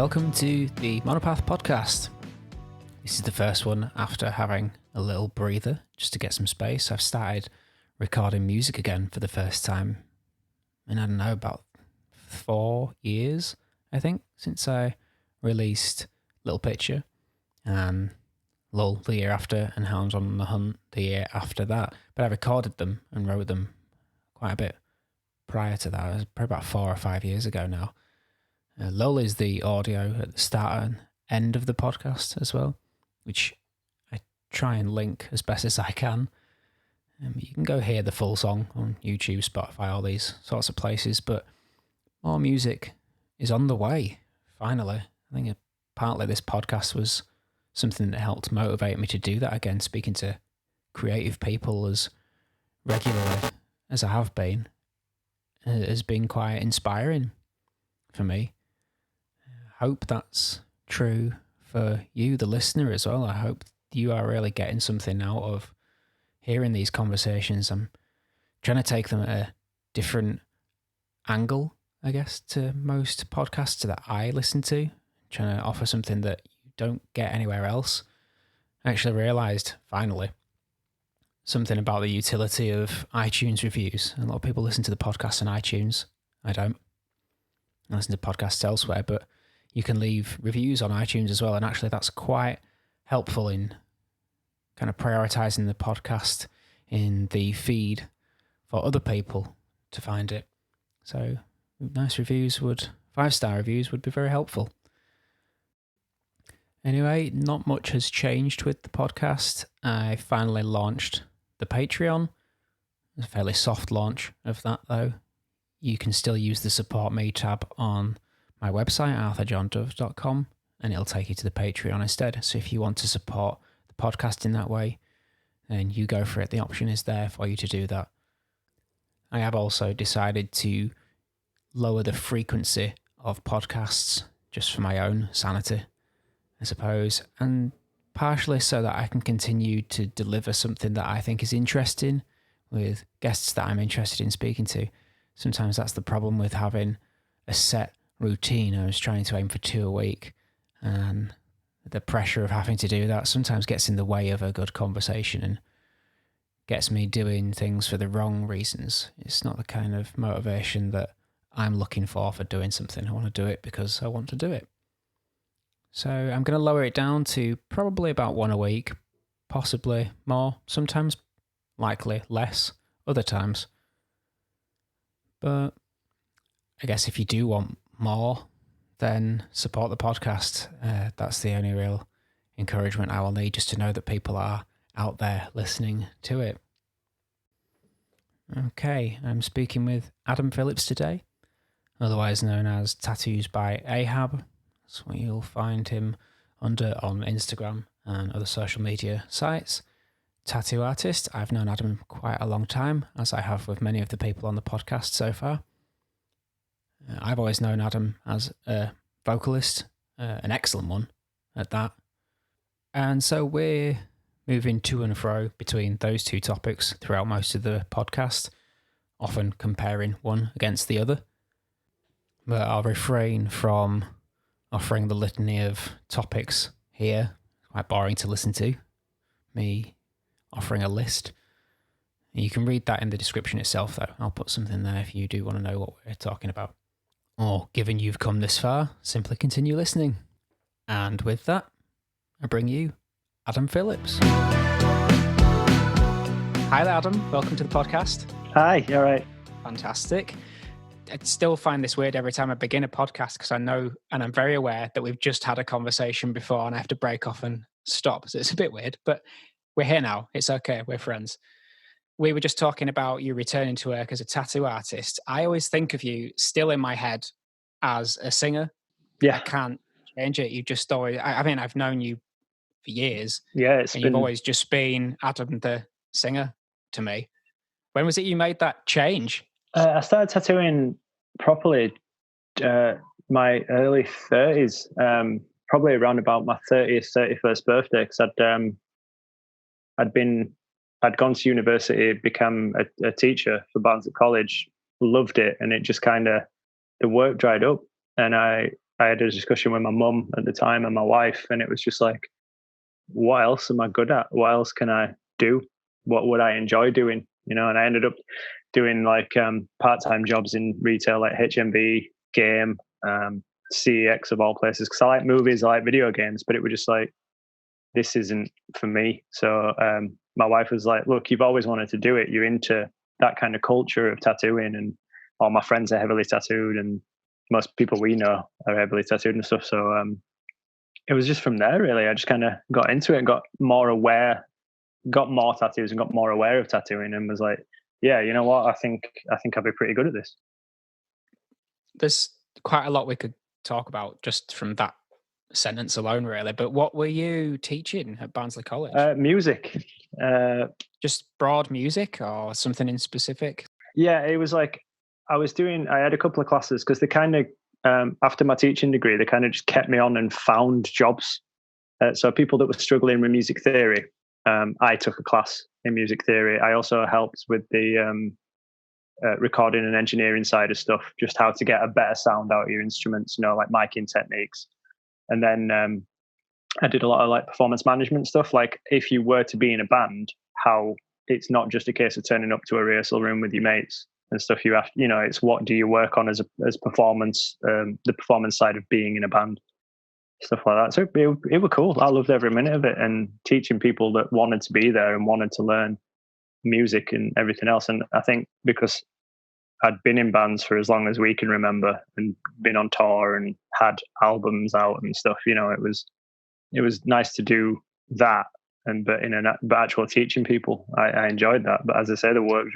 welcome to the Monopath podcast. This is the first one after having a little breather just to get some space. I've started recording music again for the first time in, I don't know, about 4 years, I think, since I released Little Picture and Lull the year after and Hounds on the Hunt the year after that. But I recorded them and wrote them quite a bit prior to that. It was probably about 4 or 5 years ago now. Lull is the audio at the start and end of the podcast as well, which I try and link as best as I can. You can go hear the full song on YouTube, Spotify, all these sorts of places, but more music is on the way, finally. I think partly this podcast was something that helped motivate me to do that again, speaking to creative people as regularly as I have been, has been quite inspiring for me. I hope that's true for you, the listener, as well. I hope you are really getting something out of hearing these conversations. I'm trying to take them at a different angle, I guess, to most podcasts that I listen to. I'm trying to offer something that you don't get anywhere else. I actually realised, finally, something about the utility of iTunes reviews. A lot of people listen to the podcast on iTunes. I don't. I listen to podcasts elsewhere, but you can leave reviews on iTunes as well, and actually that's quite helpful in kind of prioritising the podcast in the feed for other people to find it. So nice reviews 5-star reviews would be very helpful. Anyway, not much has changed with the podcast. I finally launched the Patreon. It's a fairly soft launch of that though. You can still use the Support Me tab on my website, arthurjohndove.com, and it'll take you to the Patreon instead. So if you want to support the podcast in that way, then you go for it. The option is there for you to do that. I have also decided to lower the frequency of podcasts just for my own sanity, I suppose, and partially so that I can continue to deliver something that I think is interesting with guests that I'm interested in speaking to. Sometimes that's the problem with having a set routine. I was trying to aim for 2 a week, and the pressure of having to do that sometimes gets in the way of a good conversation and gets me doing things for the wrong reasons. It's not the kind of motivation that I'm looking for doing something. I want to do it because I want to do it. So I'm going to lower it down to probably about 1 a week, possibly more, sometimes likely less, other times. But I guess if you do want more, then support the podcast. That's the only real encouragement I will need, just to know that people are out there listening to it. Okay, I'm speaking with Adam Phillips today, otherwise known as Tattoos by Ahab. That's what you'll find him under on Instagram and other social media sites. Tattoo artist. I've known Adam quite a long time, as I have with many of the people on the podcast so far. I've always known Adam as a vocalist, an excellent one at that. And so we're moving to and fro between those two topics throughout most of the podcast, often comparing one against the other. But I'll refrain from offering the litany of topics here. It's quite boring to listen to, me offering a list. You can read that in the description itself, though. I'll put something there if you do want to know what we're talking about. Or, given you've come this far, simply continue listening. And with that, I bring you Adam Phillips. Hi there, Adam. Welcome to the podcast. Hi, you all right? Fantastic. I still find this weird every time I begin a podcast because I know and I'm very aware that we've just had a conversation before and I have to break off and stop. So it's a bit weird, but we're here now. It's okay. We're friends. We were just talking about you returning to work as a tattoo artist. I always think of you still in my head as a singer. Yeah. I can't change it. You just always, I mean, I've known you for years. Yeah, you've always just been Adam the singer to me. When was it you made that change? I started tattooing properly my early 30s, probably around about my 30th, 31st birthday, because I'd gone to university, become a teacher for Barnes at College, loved it, and it just kind of, the work dried up, and I I had a discussion with my mum at the time and my wife, and it was just like, what else am I good at? What else can I do? What would I enjoy doing? And I ended up doing like part-time jobs in retail, like HMV, game, CEX of all places, because I like movies, I like video games, but it was just like, this isn't for me. So my wife was like, look, you've always wanted to do it. You're into that kind of culture of tattooing, and all my friends are heavily tattooed, and most people we know are heavily tattooed and stuff. So it was just from there, really. I just kind of got into it and got more aware, got more tattoos and got more aware of tattooing, and was like, yeah, you know what? I think I'll be pretty good at this. There's quite a lot we could talk about just from that sentence alone, really. But what were you teaching at Barnsley College? Music. Just broad music or something in specific? Yeah, it was like I had a couple of classes because they kind of, after my teaching degree, they kind of just kept me on and found jobs. So people that were struggling with music theory, I took a class in music theory. I also helped with the recording and engineering side of stuff, just how to get a better sound out of your instruments, like miking techniques. And then I did a lot of like performance management stuff. Like if you were to be in a band, how it's not just a case of turning up to a rehearsal room with your mates and stuff. You have, it's what do you work on as performance, the performance side of being in a band, stuff like that. So it was cool. I loved every minute of it, and teaching people that wanted to be there and wanted to learn music and everything else. And I think because I'd been in bands for as long as we can remember and been on tour and had albums out and stuff, it was nice to do that. But actual teaching people, I enjoyed that. But as I say, the work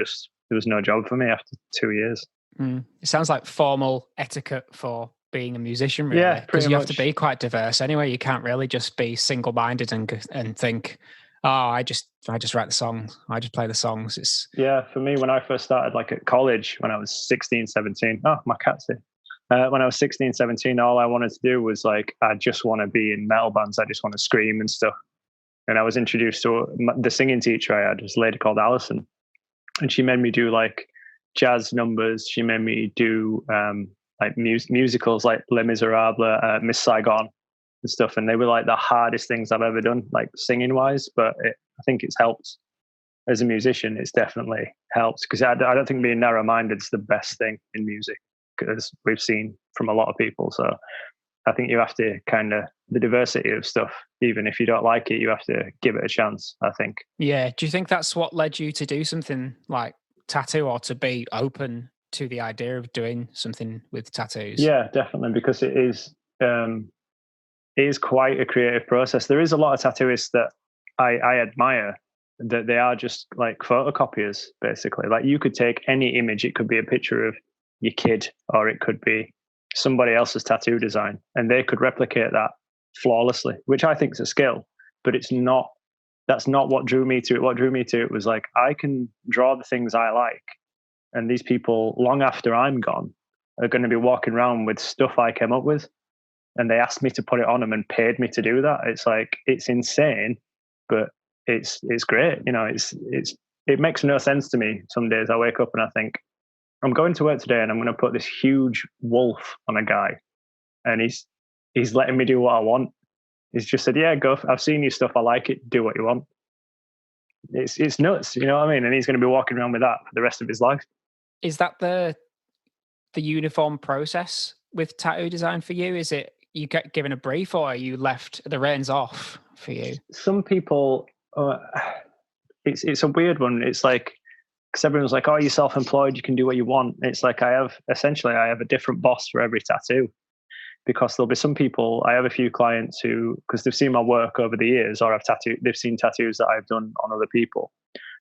there was no job for me after 2 years. It sounds like formal etiquette for being a musician, really. Yeah, because you have to be quite diverse anyway. You can't really just be single-minded and think, oh, I just write the songs, I just play the songs. Yeah, for me, when I first started, like at college, when I was 16, 17, oh, my cat's here. When I was 16, 17, all I wanted to do was like, I just want to be in metal bands. I just want to scream and stuff. And I was introduced to the singing teacher I had, was a lady called Alison. And she made me do like jazz numbers. She made me do like musicals like Les Miserables, Miss Saigon and stuff. And they were like the hardest things I've ever done, like singing wise. But I think it's helped as a musician. It's definitely helped, because I don't think being narrow-minded is the best thing in music, because we've seen from a lot of people. So I think you have to the diversity of stuff, even if you don't like it, you have to give it a chance, I think. Yeah. Do you think that's what led you to do something like tattoo, or to be open to the idea of doing something with tattoos? Yeah, definitely, because it is quite a creative process. There is a lot of tattooists that I admire, that they are just like photocopiers, basically. Like you could take any image, it could be a picture of your kid, or it could be somebody else's tattoo design, and they could replicate that flawlessly, which I think is a skill, but that's not what drew me to it. What drew me to it was like, I can draw the things I like, and these people, long after I'm gone, are going to be walking around with stuff I came up with, and they asked me to put it on them and paid me to do that. It's like, it's insane, but it's great. It makes no sense to me. Some days I wake up and I think, I'm going to work today and I'm going to put this huge wolf on a guy, and he's letting me do what I want. He's just said, yeah, go. I've seen your stuff. I like it. Do what you want. It's nuts. You know what I mean? And he's going to be walking around with that for the rest of his life. Is that the uniform process with tattoo design for you? Is it you get given a brief, or are you left the reins off for you? Some people, it's a weird one. It's like, because everyone's like, oh, you're self-employed, you can do what you want. It's like I have a different boss for every tattoo, because there'll be some people, I have a few clients who, because they've seen my work over the years, or they've seen tattoos that I've done on other people,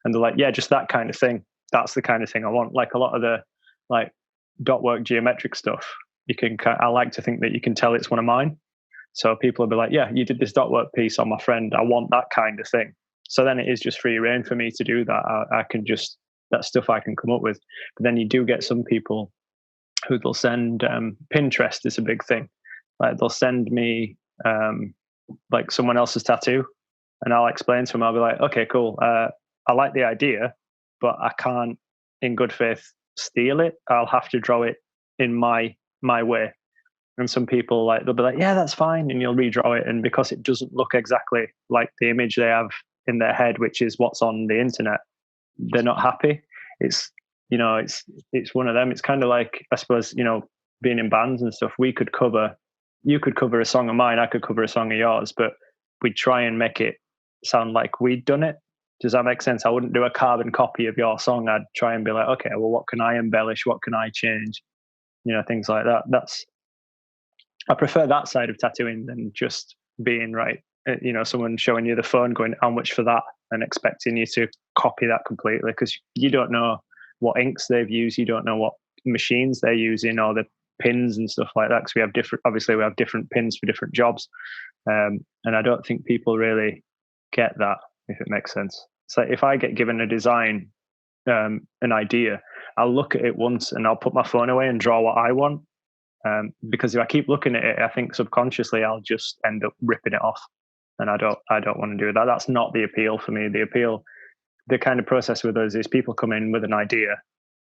and they're like, yeah, just that kind of thing. That's the kind of thing I want. Like a lot of the like dot work geometric stuff, I like to think that you can tell it's one of mine. So people will be like, yeah, you did this dot work piece on my friend. I want that kind of thing. So then it is just free reign for me to do that. I can just, that stuff I can come up with. But then you do get some people who they'll send, Pinterest is a big thing. Like they'll send me like someone else's tattoo, and I'll explain to them, I'll be like, okay, cool. I like the idea, but I can't in good faith steal it. I'll have to draw it in my way. And some people like they'll be like, yeah, that's fine, and you'll redraw it, and because it doesn't look exactly like the image they have in their head, which is what's on the internet, they're not happy. It's it's one of them. It's kind of like, I suppose, being in bands and stuff. You could cover a song of mine, I could cover a song of yours, but we'd try and make it sound like we'd done it. Does that make sense? I wouldn't do a carbon copy of your song. I'd try and be like, okay, well, what can I embellish? What can I change? Things like that. I prefer that side of tattooing than just being right. Someone showing you the phone going, how much for that? And expecting you to copy that completely, because you don't know what inks they've used. You don't know what machines they're using or the pins and stuff like that. Because we have different pins for different jobs. And I don't think people really get that, if it makes sense. It's like if I get given a design, an idea, I'll look at it once and I'll put my phone away and draw what I want. Because if I keep looking at it, I think subconsciously I'll just end up ripping it off, and I don't want to do that. That's not the appeal for me. The kind of process with us is people come in with an idea,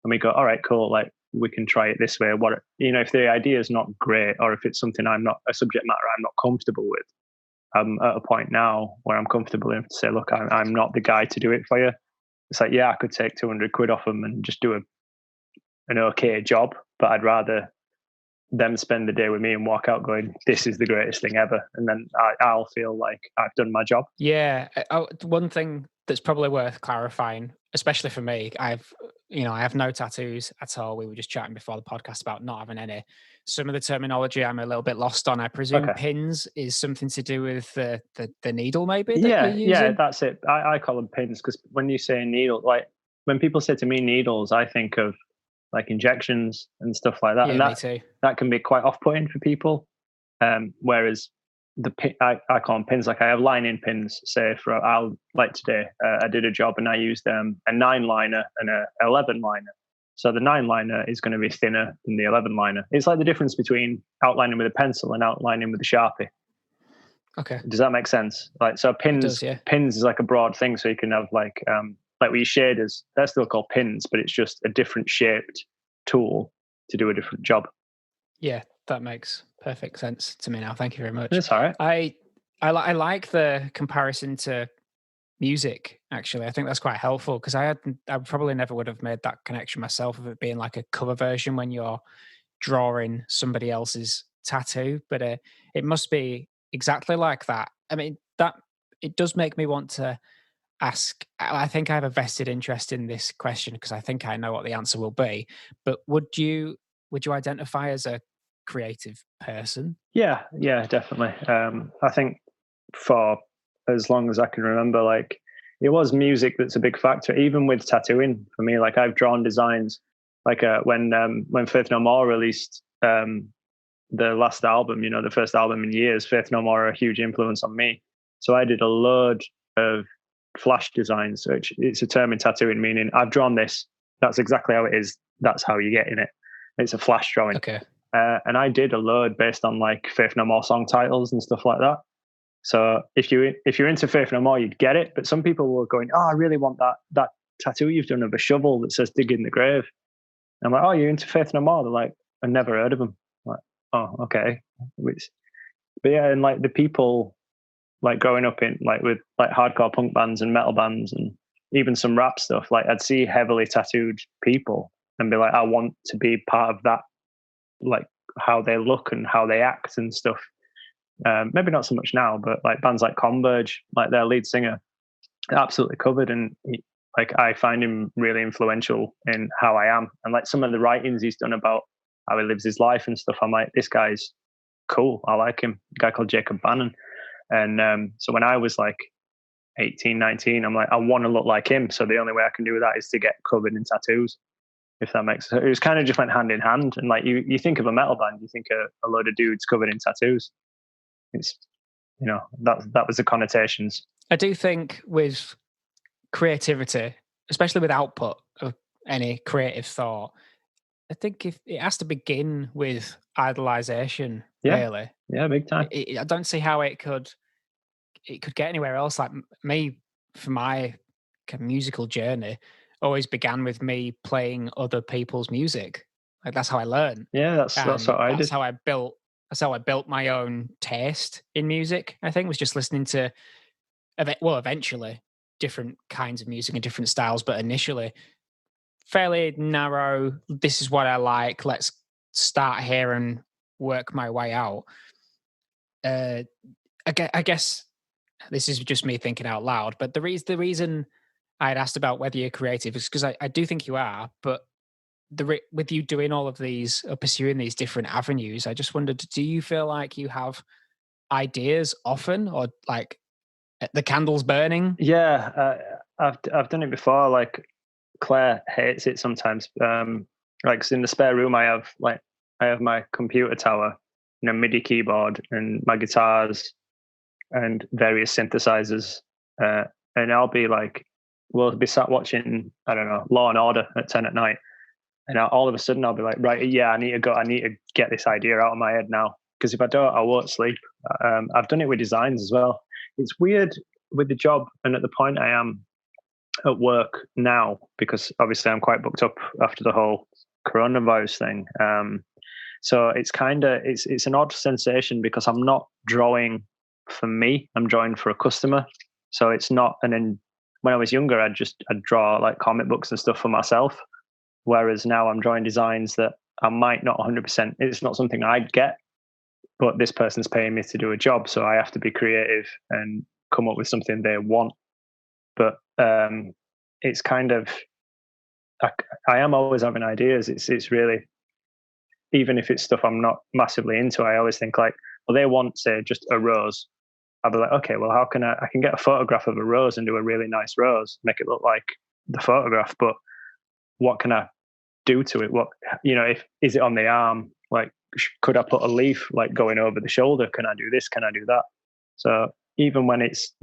and we go, all right, cool, like we can try it this way. If the idea is not great, or if it's something a subject matter I'm not comfortable with, I'm at a point now where I'm comfortable enough to say, look, I'm not the guy to do it for you. It's like, yeah, I could take 200 quid off them and just do an okay job, but I'd rather them spend the day with me and walk out going, this is the greatest thing ever, and then I'll feel like I've done my job. Yeah. One thing that's probably worth clarifying, especially for me, I have no tattoos at all. We were just chatting before the podcast about not having any. Some of the terminology I'm a little bit lost on. I presume pins is something to do with the needle, maybe, that you're using? Yeah, that's it. I call them pins, because when you say needle, like when people say to me needles, I think of like injections and stuff like that. Yeah, and me too. That can be quite off-putting for people. Whereas I call them pins. Like I have line-in pins. Say like today, I did a job and I used a 9-liner and a 11-liner. So the 9-liner is going to be thinner than the 11-liner. It's like the difference between outlining with a pencil and outlining with a Sharpie. Okay. Does that make sense? Like, so pins, does, yeah. Pins is like a broad thing. So you can have like with your shaders, they're still called pins, but it's just a different shaped tool to do a different job. Yeah, that makes perfect sense to me now. Thank you very much. That's all right. I like the comparison to music, actually. I think that's quite helpful, because I probably never would have made that connection myself of it being like a cover version when you're drawing somebody else's tattoo, but it must be exactly like that. I mean, that it does make me want to ask. I think I have a vested interest in this question because I think I know what the answer will be. But would you identify as a creative person? Yeah, definitely. I think for as long as I can remember, like it was music that's a big factor, even with tattooing for me. Like I've drawn designs, like when Faith No More released the last album, the first album in years. Faith No More are a huge influence on me, so I did a load of flash designs. So it's a term in tattooing meaning I've drawn this. That's exactly how it is. That's how you get in it. It's a flash drawing. Okay. And I did a load based on like Faith No More song titles and stuff like that. So if you're into Faith No More, you'd get it. But some people were going, "Oh, I really want that tattoo you've done of a shovel that says "Dig in the Grave." And I'm like, "Oh, you're into Faith No More?" They're like, "I never heard of them." I'm like, "Oh, okay." But yeah, and like the people like growing up in like with like hardcore punk bands and metal bands and even some rap stuff, like I'd see heavily tattooed people and be like, I want to be part of that, like how they look and how they act and stuff. Maybe not so much now, but like bands like Converge, like their lead singer, absolutely covered, and like I find him really influential in how I am, and like some of the writings he's done about how he lives his life and stuff. I'm like, this guy's cool. I like him. A guy called Jacob Bannon. And so when I was like 18, 19, I'm like, I want to look like him. So the only way I can do that is to get covered in tattoos, if that makes sense. It was kind of just went hand in hand. And like you think of a metal band, you think a load of dudes covered in tattoos. It's, that was the connotations. I do think with creativity, especially with output of any creative thought, I think if it has to begin with idolization, really. Yeah, big time. I don't see how it could get anywhere else. Like me, for my kind of musical journey, always began with me playing other people's music. Like that's how I learned. Yeah, that's what I did. That's how I built that's how I built my own taste in music. I think was just listening to, eventually different kinds of music and different styles, but initially fairly narrow. This is what I like. Let's start here and work my way out. Uh, I guess this is just me thinking out loud, but the reason I had asked about whether you're creative is because I do think you are, but with you doing all of these or pursuing these different avenues, I just wondered, do you feel like you have ideas often, or like the candles burning? Yeah, I've done it before. Like Claire hates it sometimes. Like 'cause in the spare room, I have my computer tower, MIDI keyboard, and my guitars, and various synthesizers. And I'll be like, we'll be sat watching, I don't know, Law and Order at 10 at night, and all of a sudden I'll be like, right, yeah, I need to get this idea out of my head now, because if I don't, I won't sleep. I've done it with designs as well. It's weird with the job, and at the point I am at work now, because obviously I'm quite booked up after the whole coronavirus thing. So it's an odd sensation, because I'm not drawing for me, I'm drawing for a customer. So it's not when I was younger, I'd draw like comic books and stuff for myself. Whereas now I'm drawing designs that I might not 100%, it's not something I'd get, but this person's paying me to do a job. So I have to be creative and come up with something they want. But it's kind of, I am always having ideas. It's really, even if it's stuff I'm not massively into, I always think like, well, they want, say, just a rose. I'll be like, okay, well, how can I can get a photograph of a rose and do a really nice rose, make it look like the photograph, but what can I do to it? What, is it on the arm? Like, could I put a leaf like going over the shoulder? Can I do this? Can I do that? So even when it's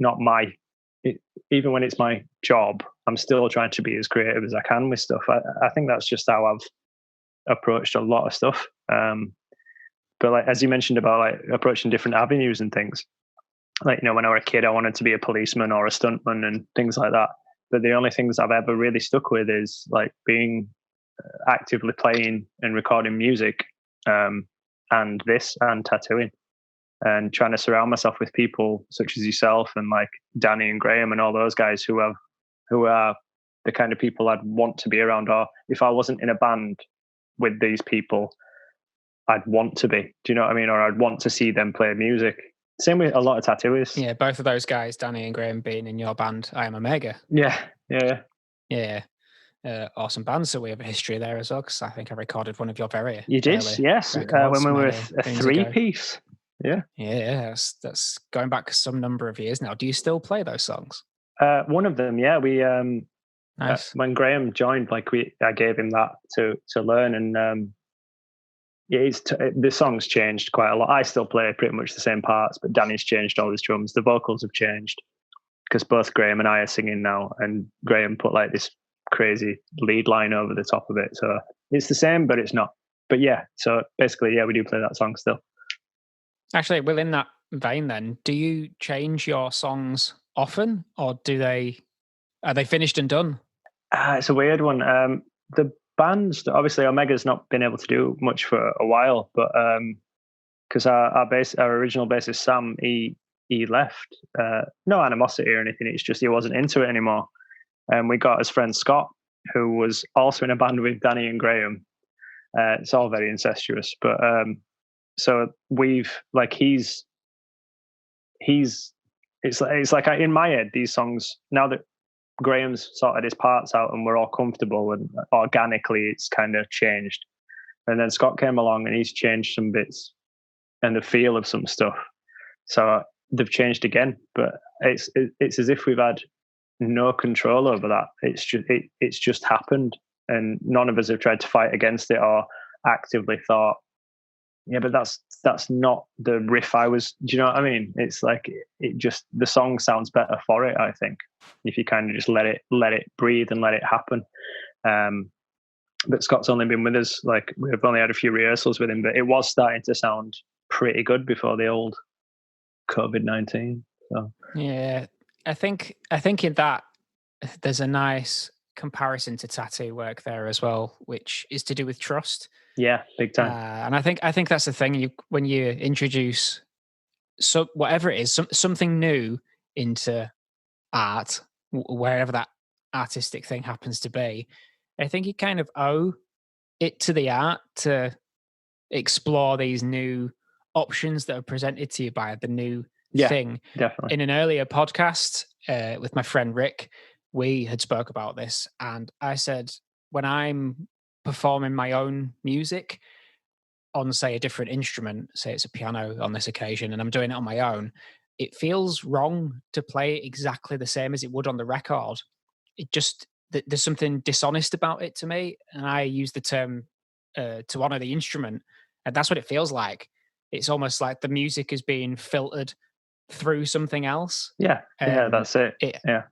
even when it's my job, I'm still trying to be as creative as I can with stuff. I think that's just how I've approached a lot of stuff. But like, as you mentioned about like approaching different avenues and things, like, when I was a kid, I wanted to be a policeman or a stuntman and things like that. But the only things I've ever really stuck with is like being actively playing and recording music, and tattooing, and trying to surround myself with people such as yourself and like Danny and Graham and all those guys who are the kind of people I'd want to be around. Or if I wasn't in a band with these people, I'd want to be. Do you know what I mean? Or I'd want to see them play music. Same with a lot of tattooists. Yeah, both of those guys, Danny and Graham, being in your band, Iamomega. Yeah. Awesome band. So we have a history there as well, because I think I recorded one of your very You did, yes, when we were a three-piece. Yeah. That's going back some number of years now. Do you still play those songs? One of them, yeah. We nice. When Graham joined, like I gave him that to learn, and the songs changed quite a lot. I still play pretty much the same parts, but Danny's changed all his drums. The vocals have changed because both Graham and I are singing now, and Graham put like this crazy lead line over the top of it. So it's the same, but it's not. But yeah, so basically, yeah, we do play that song still. Actually, within that vein then, do you change your songs often, or are they finished and done? It's a weird one. The bands, obviously Omega's not been able to do much for a while, but because our original bassist Sam, he left. No animosity or anything, it's just he wasn't into it anymore. And we got his friend Scott, who was also in a band with Danny and Graham. It's all very incestuous, but so we've like it's like in my head, these songs, now that Graham's sorted his parts out and we're all comfortable, and organically it's kind of changed. And then Scott came along and he's changed some bits and the feel of some stuff. So they've changed again, but it's as if we've had no control over that. It's just happened, and none of us have tried to fight against it or actively thought, yeah, but that's not the riff I was. Do you know what I mean? It's like the song sounds better for it, I think, if you kind of just let it breathe and let it happen. But Scott's only been with us, like we've only had a few rehearsals with him, but it was starting to sound pretty good before the old COVID-19. So yeah, I think in that there's a nice comparison to tattoo work there as well, which is to do with trust. Yeah, big time. And I think that's the thing. When you introduce whatever it is, something new into art, wherever that artistic thing happens to be, I think you kind of owe it to the art to explore these new options that are presented to you by the new thing. Definitely. In an earlier podcast with my friend Rick, we had spoke about this, and I said when I'm performing my own music on, say, a different instrument, say it's a piano on this occasion, and I'm doing it on my own, it feels wrong to play it exactly the same as it would on the record. It just, there's something dishonest about it to me, and I use the term to honor the instrument, and that's what it feels like. It's almost like the music is being filtered through something else. Yeah, that's it. Yeah.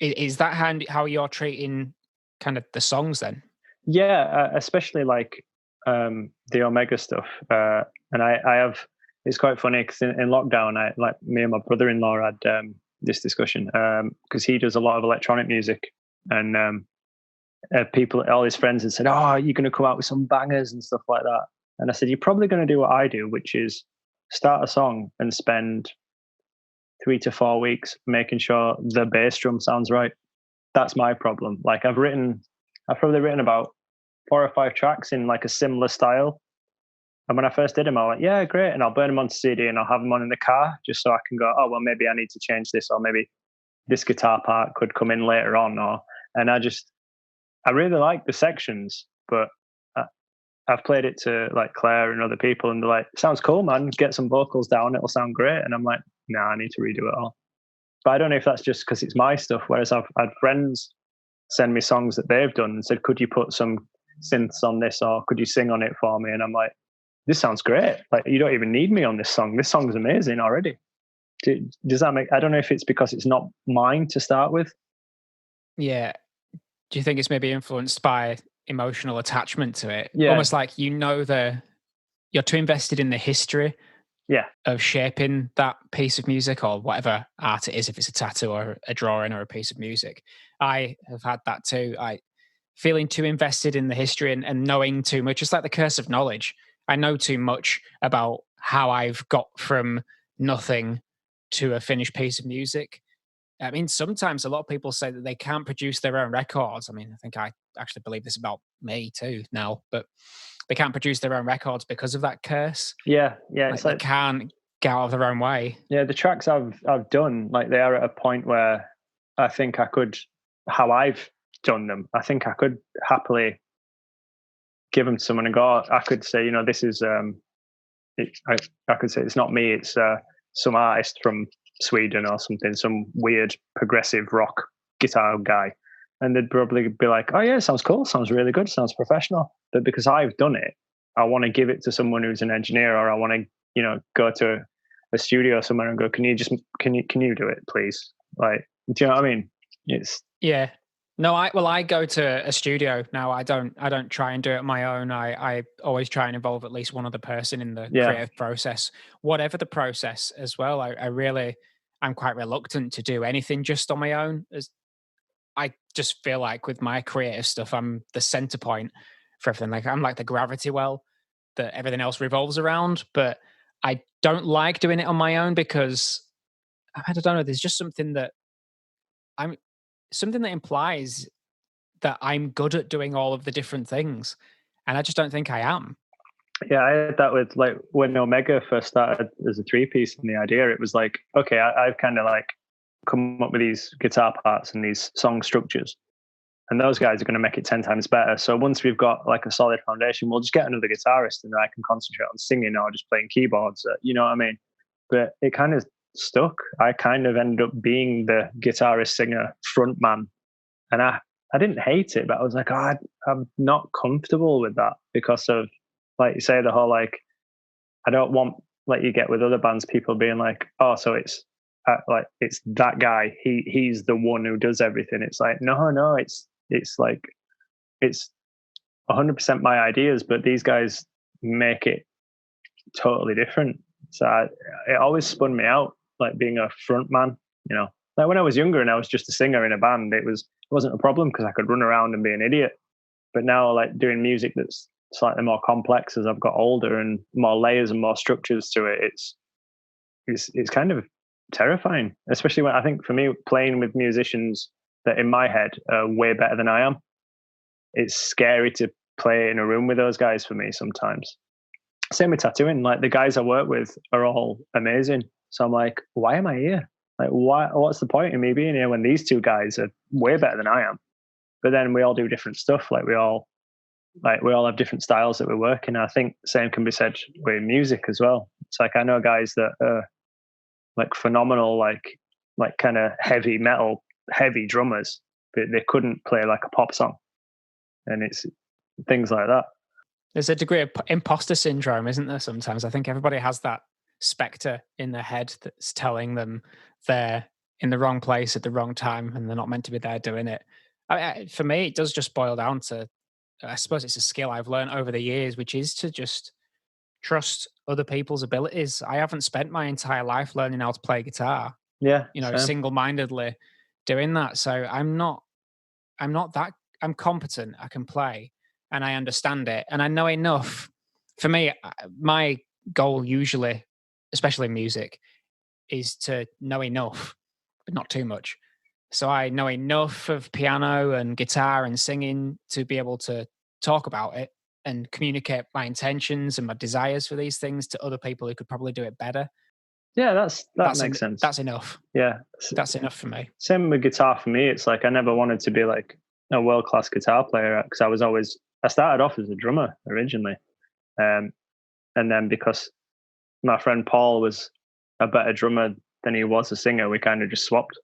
Is that how you're treating kind of the songs then? Yeah, especially like the Omega stuff. And I have, it's quite funny because in lockdown, me and my brother-in-law had this discussion because he does a lot of electronic music, and all his friends had said, "Oh, you're going to come out with some bangers and stuff like that." And I said, "You're probably going to do what I do, which is start a song and spend 3 to 4 weeks making sure the bass drum sounds right." That's my problem. Like I've probably written about 4 or 5 tracks in like a similar style. And when I first did them, I was like, yeah, great. And I'll burn them onto CD and I'll have them on in the car just so I can go, oh, well, maybe I need to change this, or maybe this guitar part could come in later on. And I really like the sections, but I've played it to like Claire and other people, and they're like, sounds cool, man. Get some vocals down. It'll sound great. And I'm like, nah, I need to redo it all. But I don't know if that's just because it's my stuff. Whereas I've had friends send me songs that they've done and said, could you put some synths on this, or could you sing on it for me? And I'm like, this sounds great. Like, you don't even need me on this song. This song's amazing already. Does that make, I don't know if it's because it's not mine to start with. Yeah. Do you think it's maybe influenced by emotional attachment to it? Yeah. Almost like, you're too invested in the history of shaping that piece of music or whatever art it is, if it's a tattoo or a drawing or a piece of music. I have had that too. Feeling too invested in the history and knowing too much. It's like the curse of knowledge. I know too much about how I've got from nothing to a finished piece of music. I mean, sometimes a lot of people say that they can't produce their own records. I mean, I think I actually believe this about me too now, but they can't produce their own records because of that curse. Yeah. Like they can't get out of their own way. Yeah, the tracks I've done, like they are at a point where I think I could, how I've done them, I think I could happily give them to someone and go, I could say, this is, I could say it's not me, it's some artist from Sweden or something, some weird progressive rock guitar guy. And they'd probably be like, oh yeah, sounds cool, sounds really good, sounds professional. But because I've done it, I want to give it to someone who's an engineer, or I want to, go to a studio somewhere and go, can you do it, please? Like, do you know what I mean? It's No, I go to a studio now. I don't try and do it on my own. I always try and involve at least one other person in the creative process, whatever the process as well. I'm quite reluctant to do anything just on my own. As I just feel like with my creative stuff, I'm the center point for everything. Like I'm like the gravity well that everything else revolves around. But I don't like doing it on my own because I don't know. There's just something that implies that I'm good at doing all of the different things. And I just don't think I am. Yeah, I had that with like when Omega first started as a 3-piece and the idea, it was like, okay, I've kind of like come up with these guitar parts and these song structures, and those guys are going to make it 10 times better. So once we've got like a solid foundation, we'll just get another guitarist and then I can concentrate on singing or just playing keyboards. You know what I mean? But it kind of stuck. I kind of ended up being the guitarist, singer, front man. And I didn't hate it, but I was like, I'm not comfortable with that because of, like you say, the whole like, I don't want, like you get with other bands, people being like, oh, so it's like, it's that guy. He's the one who does everything. It's like, no, it's like, it's 100% my ideas, but these guys make it totally different. So it always spun me out, like being a front man, Like when I was younger and I was just a singer in a band, it wasn't a problem because I could run around and be an idiot. But now, like doing music that's slightly more complex as I've got older and more layers and more structures to it, it's kind of terrifying. Especially when I think for me, playing with musicians that in my head are way better than I am, it's scary to play in a room with those guys for me sometimes. Same with tattooing. Like the guys I work with are all amazing. So I'm like, why am I here? Like, what's the point in me being here when these two guys are way better than I am? But then we all do different stuff. Like we all have different styles that we work in. I think the same can be said with music as well. It's like I know guys that are like phenomenal, like kind of heavy metal, heavy drummers, but they couldn't play like a pop song. And it's things like that. There's a degree of imposter syndrome, isn't there? Sometimes I think everybody has that spectre in their head that's telling them they're in the wrong place at the wrong time and they're not meant to be there doing it. For me, it does just boil down to, I suppose it's a skill I've learned over the years, which is to just trust other people's abilities. I haven't spent my entire life learning how to play guitar. Yeah, single-mindedly doing that. So I'm competent. I can play and I understand it and I know enough. For me, my goal usually, especially in music, is to know enough, but not too much. So I know enough of piano and guitar and singing to be able to talk about it and communicate my intentions and my desires for these things to other people who could probably do it better. Yeah, that makes sense. That's enough. Yeah. That's enough for me. Same with guitar for me. It's like I never wanted to be like a world-class guitar player because I started off as a drummer originally. And then because my friend Paul was a better drummer than he was a singer, we kind of just swapped.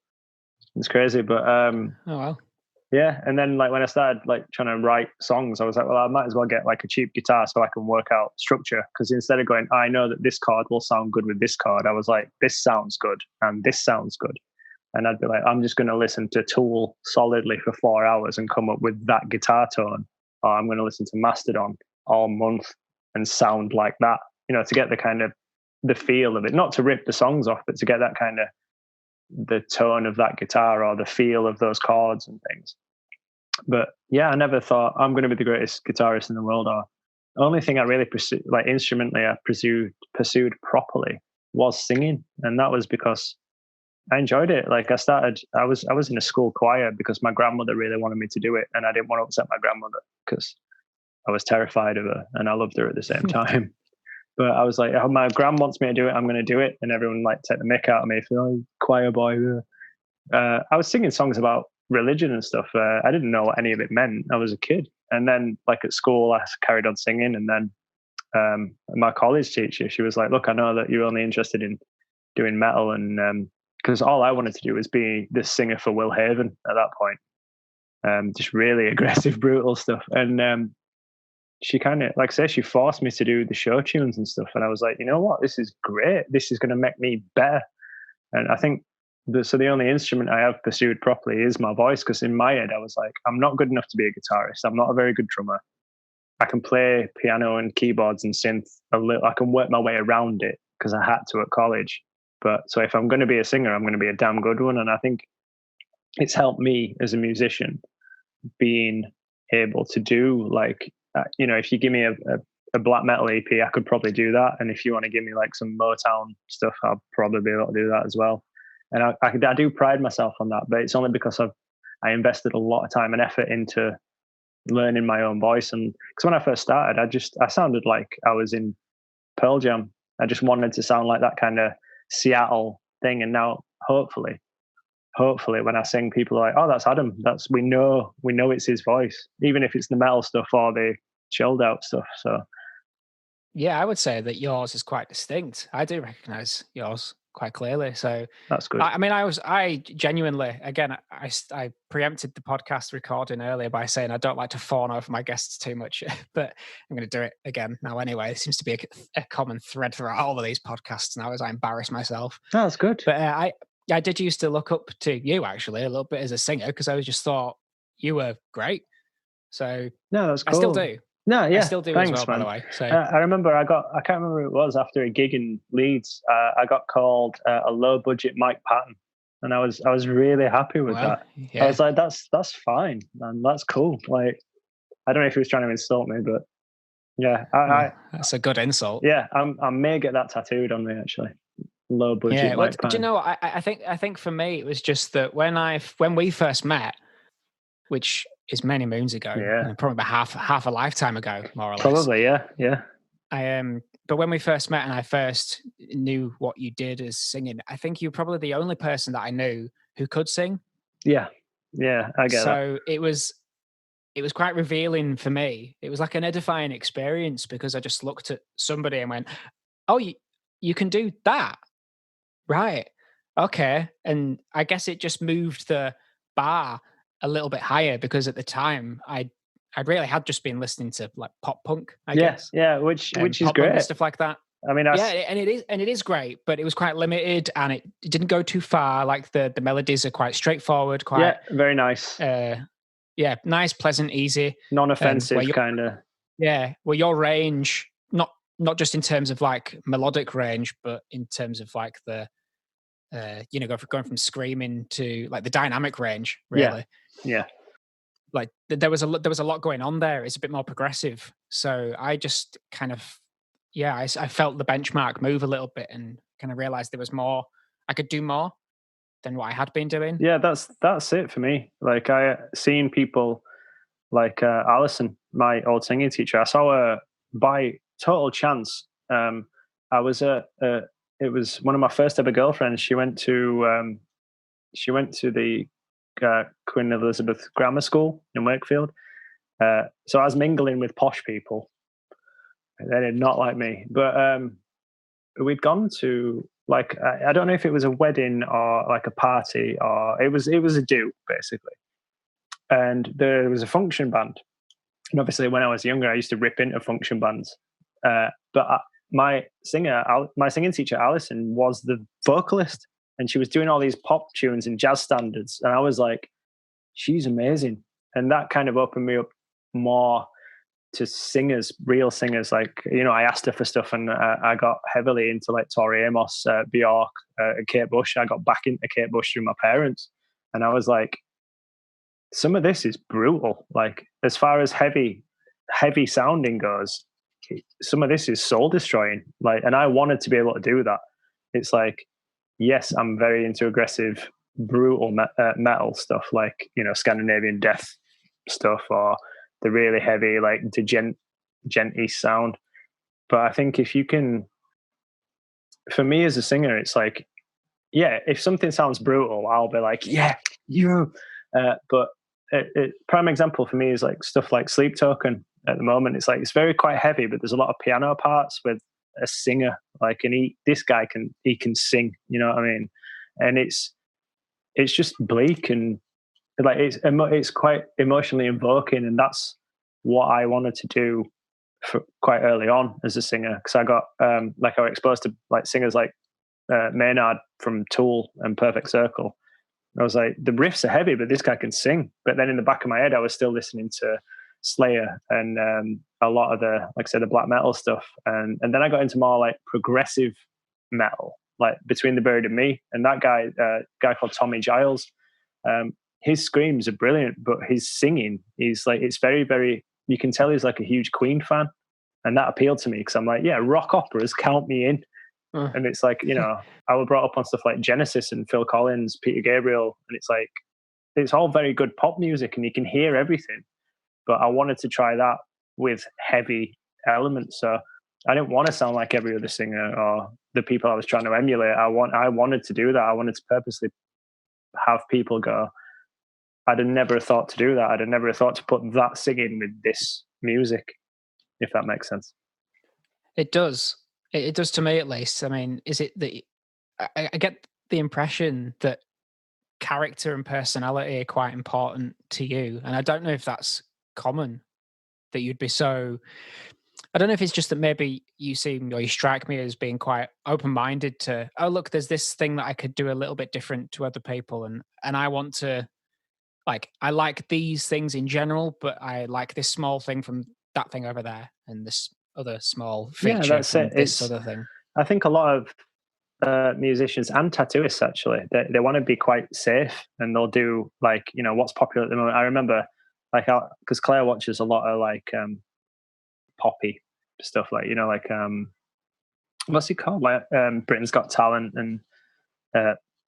It's crazy, but oh wow. Yeah, and then like when I started like trying to write songs, I was like, well, I might as well get like a cheap guitar so I can work out structure. Because instead of going, I know that this chord will sound good with this chord, I was like, this sounds good and this sounds good. And I'd be like, I'm just going to listen to Tool solidly for 4 hours and come up with that guitar tone. Or I'm going to listen to Mastodon all month and sound like that, to get the kind of the feel of it, not to rip the songs off, but to get that kind of the tone of that guitar or the feel of those chords and things. But yeah, I never thought I'm going to be the greatest guitarist in the world. Or the only thing I really pursued, like instrumentally, I pursued properly was singing, and that was because I enjoyed it. Like I was in a school choir because my grandmother really wanted me to do it, and I didn't want to upset my grandmother because I was terrified of her and I loved her at the same time. But I was like, oh, my gran wants me to do it, I'm going to do it. And everyone like take the mick out of me for, oh, choir boy. I was singing songs about religion and stuff. I didn't know what any of it meant. I was a kid. And then like at school, I carried on singing. And then my college teacher, she was like, look, I know that you're only interested in doing metal. And because all I wanted to do was be the singer for Will Haven at that point. Just really aggressive, brutal stuff. And she kind of, like I say, she forced me to do the show tunes and stuff. And I was like, you know what? This is great. This is going to make me better. And I think the only instrument I have pursued properly is my voice, because in my head, I was like, I'm not good enough to be a guitarist. I'm not a very good drummer. I can play piano and keyboards and synth a little. I can work my way around it because I had to at college. But so if I'm going to be a singer, I'm going to be a damn good one. And I think it's helped me as a musician being able to do like, if you give me a black metal EP, I could probably do that. And if you want to give me like some Motown stuff, I'll probably be able to do that as well. And I do pride myself on that, but it's only because I invested a lot of time and effort into learning my own voice. And because when I first started, I sounded like I was in Pearl Jam. I just wanted to sound like that kind of Seattle thing. And now hopefully when I sing, people are like, oh, that's Adam. We know it's his voice, even if it's the metal stuff or the chilled out stuff. So yeah, I would say that yours is quite distinct. I do recognize yours quite clearly. So that's good. I genuinely, again, I preempted the podcast recording earlier by saying I don't like to fawn over my guests too much, but I'm going to do it again now anyway. It seems to be a common thread throughout all of these podcasts now as I embarrass myself. Oh, that's good. But I did used to look up to you actually a little bit as a singer because I just thought you were great. So no, that's cool. I still do. No, yeah, I still do. Thanks, as well, man. by the way. So I remember I can't remember who it was after a gig in Leeds. I got called a low budget Mike Patton and I was really happy with that. Yeah. I was like, that's fine, and that's cool. Like, I don't know if he was trying to insult me, but yeah, that's a good insult. Yeah, I may get that tattooed on me actually. Low budget Well, mic do you pan. know what? I think for me it was just that when we first met, which is many moons ago, Yeah, probably about half a lifetime ago, more or less. probably, yeah. But when we first met and I first knew what you did as singing, I think you're probably the only person that I knew who could sing. Yeah, I get that. So it was quite revealing for me. It was like an edifying experience because I just looked at somebody and went, "Oh, you can do that, right? Okay." And I guess it just moved the bar a little bit higher because at the time I really had just been listening to like pop punk, I guess. Yeah, which is pop punk great and stuff like that. I mean, and it is great, but it was quite limited and it didn't go too far. Like the melodies are quite straightforward, quite very nice. Nice, pleasant, easy, non-offensive kind of. Yeah, well, your range, not just in terms of like melodic range, but in terms of like the going from screaming to like the dynamic range, really. Yeah. Like there was a lot going on there. It's a bit more progressive. So I just kind of, I felt the benchmark move a little bit and kind of realized there was more. I could do more than what I had been doing. Yeah, that's it for me. Like I seen people like Alison, my old singing teacher. I saw her by total chance. I was it was one of my first ever girlfriends. She went to the Queen Elizabeth Grammar School in Wakefield. So I was mingling with posh people. They did not like me, but we'd gone to like I don't know if it was a wedding or like a party or it was a do basically, and there was a function band. And obviously, when I was younger, I used to rip into function bands. But my singing teacher Alison was the vocalist, and she was doing all these pop tunes and jazz standards, and I was like, she's amazing, and that kind of opened me up more to singers, real singers. Like, I asked her for stuff, and I got heavily into like Tori Amos, Bjork, and Kate Bush. I got back into Kate Bush through my parents, and I was like, some of this is brutal. Like, as far as heavy sounding goes, some of this is soul destroying. Like, and I wanted to be able to do that. It's like, yes, I'm very into aggressive, brutal metal stuff, like Scandinavian death stuff, or the really heavy, like the gent East sound. But I think if you can, for me as a singer, it's like, yeah, if something sounds brutal, I'll be like, yeah, you. But prime example for me is like stuff like Sleep Token. At the moment, it's like it's quite heavy, but there's a lot of piano parts with a singer. Like, and this guy can sing. You know what I mean? And it's just bleak and like it's quite emotionally invoking, and that's what I wanted to do for quite early on as a singer, because I got like I was exposed to like singers like Maynard from Tool and Perfect Circle. I was like, the riffs are heavy, but this guy can sing. But then in the back of my head, I was still listening to Slayer and a lot of the, like I said, the black metal stuff, and then I got into more like progressive metal, like Between the Buried and Me, and that guy called Tommy Giles. His screams are brilliant, but his singing is like, it's very, very, you can tell he's like a huge Queen fan. And that appealed to me because I'm like, yeah, rock operas, count me in. And it's like, I was brought up on stuff like Genesis and Phil Collins, Peter Gabriel. And it's like, it's all very good pop music and you can hear everything. But I wanted to try that with heavy elements. So I didn't want to sound like every other singer or the people I was trying to emulate. I wanted to do that. I wanted to purposely have people go, I'd have never thought to do that. I'd have never thought to put that singing with this music, if that makes sense. It does. It does to me, at least. I mean, is it that I get the impression that character and personality are quite important to you, and I don't know if that's common, that you'd be so. I don't know if it's just that maybe you seem or you strike me as being quite open-minded to, oh, look, there's this thing that I could do a little bit different to other people, and I want to, like, I like these things in general, but I like this small thing from that thing over there, and this other small feature from this other thing. I think a lot of musicians and tattooists actually. They want to be quite safe, and they'll do like, you know, what's popular at the moment. I remember like, because Claire watches a lot of like poppy stuff, like, you know, like what's it called, like Britain's Got Talent and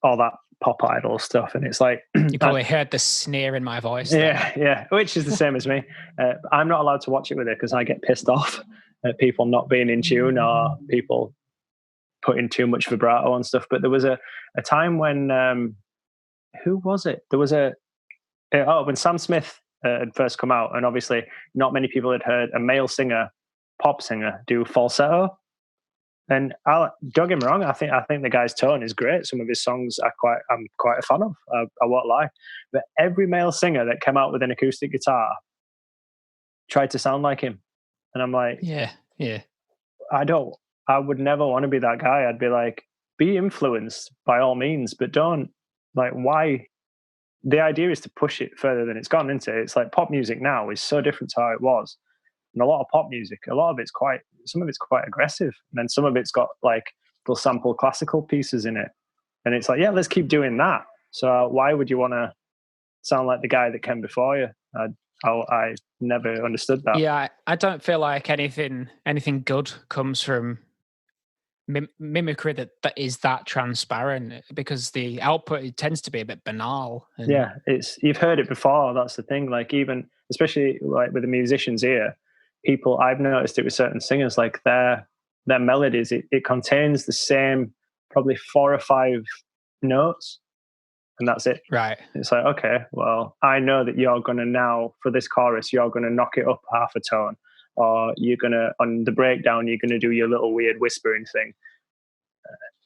all that pop idol stuff, and it's like you probably heard the sneer in my voice there. Yeah, which is the same as me. I'm not allowed to watch it with her because I get pissed off at people not being in tune or people putting too much vibrato on stuff. But there was a time when who was it? There was when Sam Smith had first come out, and obviously not many people had heard a male singer, pop singer, do falsetto. And don't get me wrong, I think the guy's tone is great. Some of his songs I'm quite a fan of. I won't lie. But every male singer that came out with an acoustic guitar tried to sound like him, and I'm like, yeah. I would never want to be that guy. I'd be like, be influenced by all means, but don't, like, why? The idea is to push it further than it's gone into. It's like pop music now is so different to how it was. And a lot of pop music, some of it's quite aggressive. And then some of it's got like, they'll sample classical pieces in it. And it's like, yeah, let's keep doing that. So why would you want to sound like the guy that came before you? I never understood that. Yeah, I don't feel like anything good comes from mimicry that is that transparent, because the output, it tends to be a bit banal. And yeah, you've heard it before. That's the thing. Like, even especially like with the musicians here, people, I've noticed it with certain singers, like their melodies, it contains the same probably 4 or 5 notes, and that's it. Right. It's like, okay, well, I know that you're going to now, for this chorus, you're going to knock it up half a tone, or you're going to, on the breakdown, you're going to do your little weird whispering thing.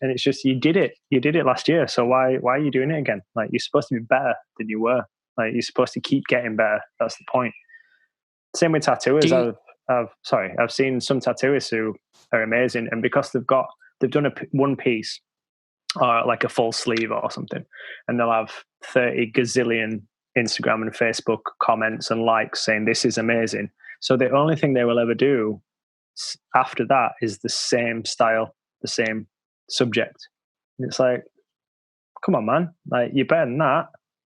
And it's just, you did it last year. So why are you doing it again? Like, you're supposed to be better than you were. Like, you're supposed to keep getting better. That's the point. Same with tattooers. I've seen some tattooists who are amazing, and because they've done one piece, like a full sleeve or something, and they'll have 30 gazillion Instagram and Facebook comments and likes saying this is amazing. So the only thing they will ever do after that is the same style, the same subject. And it's like, come on, man, like, you're better than that.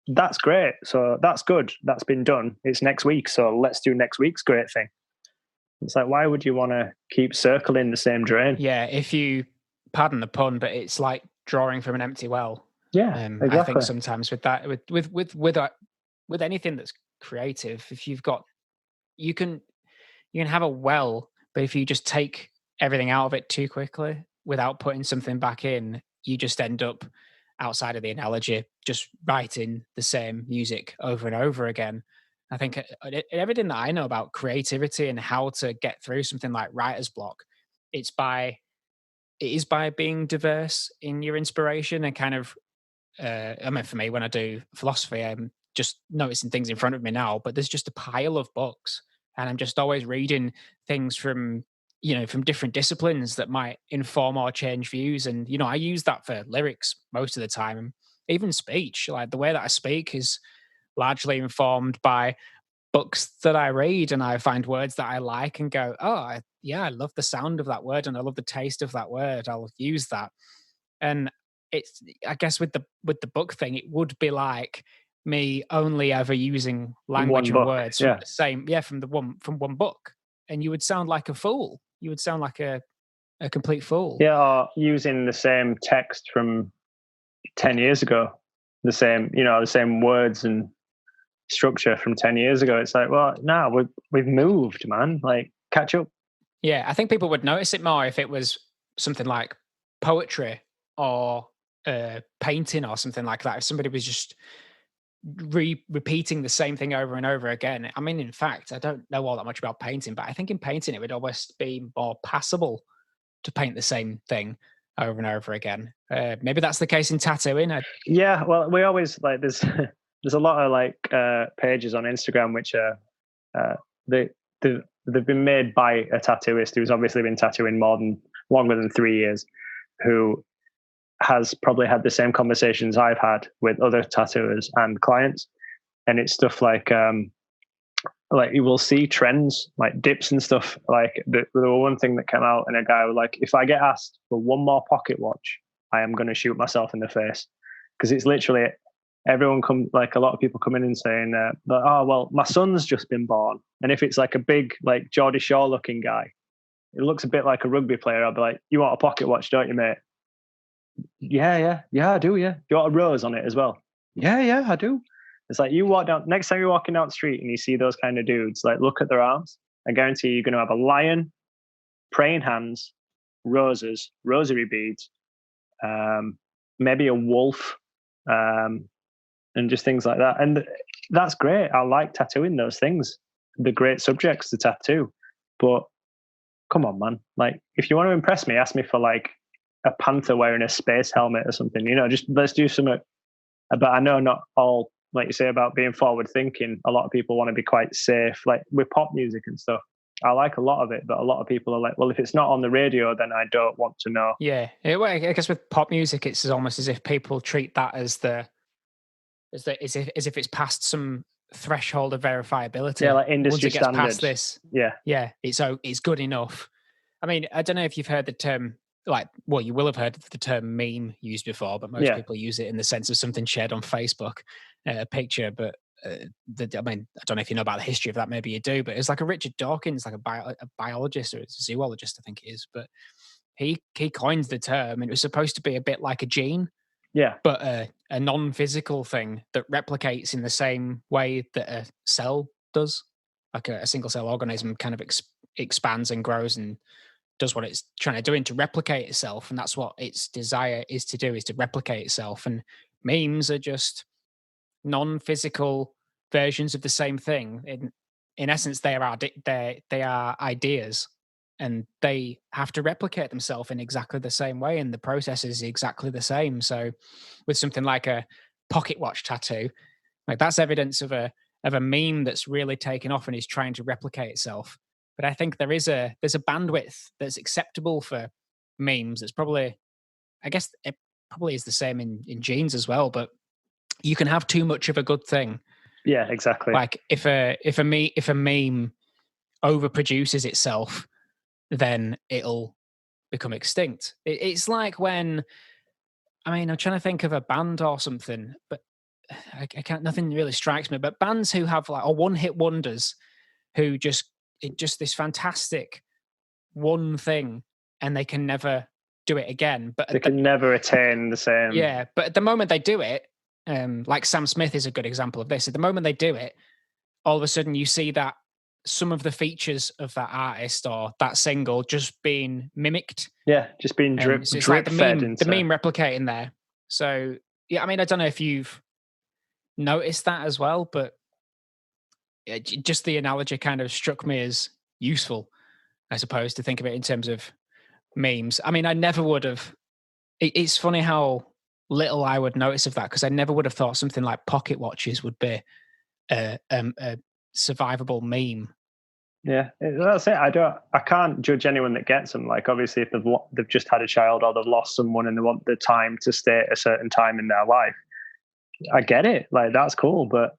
That's great. So that's good. That's been done. It's next week. So let's do next week's great thing. It's like, why would you want to keep circling the same drain? Yeah, if you pardon the pun, but it's like drawing from an empty well. Yeah, exactly. I think sometimes with that, with anything that's creative, if you've got, you can have a well, but if you just take everything out of it too quickly without putting something back in, you just end up, outside of the analogy, just writing the same music over and over again. I think everything that I know about creativity and how to get through something like writer's block, it is by being diverse in your inspiration and kind of, I mean, for me, when I do philosophy, I'm just noticing things in front of me now, but there's just a pile of books, and I'm just always reading things from different disciplines that might inform or change views. And, I use that for lyrics most of the time. Even speech, like the way that I speak is largely informed by books that I read, and I find words that I like and go, I love the sound of that word and I love the taste of that word. I'll use that. And it's, I guess with the book thing, it would be like me only ever using language and words from the same, from one book, and you would sound like a fool. You would sound like a complete fool. Yeah, or using the same text from 10 years ago, the same words and structure from 10 years ago. It's like, well, no, we've moved, man. Like, catch up. Yeah, I think people would notice it more if it was something like poetry or painting or something like that. If somebody was just repeating the same thing over and over again. I mean, in fact, I don't know all that much about painting, but I think in painting it would almost be more passable to paint the same thing over and over again. Maybe that's the case in tattooing. Yeah, well, we always like there's a lot of like pages on Instagram which are they've been made by a tattooist who's obviously been tattooing longer than 3 years, who has probably had the same conversations I've had with other tattooers and clients. And it's stuff like you will see trends like dips and stuff. Like the one thing that came out, and a guy was like, if I get asked for one more pocket watch I am going to shoot myself in the face, because it's literally everyone like a lot of people come in and saying, oh, well, my son's just been born. And if it's like a big, like Geordie Shore looking guy, it looks a bit like a rugby player. I'll be like, you want a pocket watch, don't you, mate? Yeah, I do. Yeah. You want a rose on it as well? Yeah, I do. It's like, you walk down, next time you're walking down the street and you see those kind of dudes, like, look at their arms. I guarantee you're going to have a lion, praying hands, roses, rosary beads, maybe a wolf, and just things like that. And that's great. I like tattooing those things. They're great subjects to tattoo. But come on, man. Like, if you want to impress me, ask me for like a panther wearing a space helmet or something. Just let's do something. But I know not all, like you say about being forward thinking, a lot of people want to be quite safe, like with pop music and stuff. I like a lot of it, but a lot of people are like, well, if it's not on the radio, then I don't want to know. Yeah. I guess with pop music, it's almost as if people treat that as if it's past some threshold of verifiability. Yeah, like industry Once it gets standard. past this, yeah, it's good enough. I mean, I don't know if you've heard the term, you will have heard the term meme used before, but most people use it in the sense of something shared on Facebook, a picture. But I don't know if you know about the history of that. Maybe you do. But it's like a Richard Dawkins, like a biologist or a zoologist, I think it is. But he coined the term, and it was supposed to be a bit like a gene. Yeah. But a non-physical thing that replicates in the same way that a cell does. Like a single cell organism kind of expands and grows and does what it's trying to do, and to replicate itself. And that's what its desire is to do, is to replicate itself. And memes are just non-physical versions of the same thing. In essence, they are ideas. And they have to replicate themselves in exactly the same way, and the process is exactly the same. So, with something like a pocket watch tattoo, like that's evidence of a meme that's really taken off and is trying to replicate itself. But I think there's a bandwidth that's acceptable for memes. It's probably, I guess, it probably is the same in genes as well. But you can have too much of a good thing. Yeah, exactly. Like if a meme overproduces itself, then it'll become extinct. It's like when, I'm trying to think of a band or something, but I can't, nothing really strikes me, but bands who have like one-hit wonders, who just this fantastic one thing, and they can never do it again. But they can never attain the same. Yeah, but at the moment they do it, like Sam Smith is a good example of this. At the moment they do it, all of a sudden you see that some of the features of that artist or that single just being mimicked. Yeah, just being drip like the fed meme, into the meme replicating there. So yeah, I don't know if you've noticed that as well, but just the analogy kind of struck me as useful, I suppose, to think of it in terms of memes. I never would have. It's funny how little I would notice of that, because I never would have thought something like pocket watches would be a survivable meme. Yeah, that's it. I can't judge anyone that gets them. Like, obviously, if they've just had a child or they've lost someone and they want the time to stay at a certain time in their life, I get it. Like, that's cool. But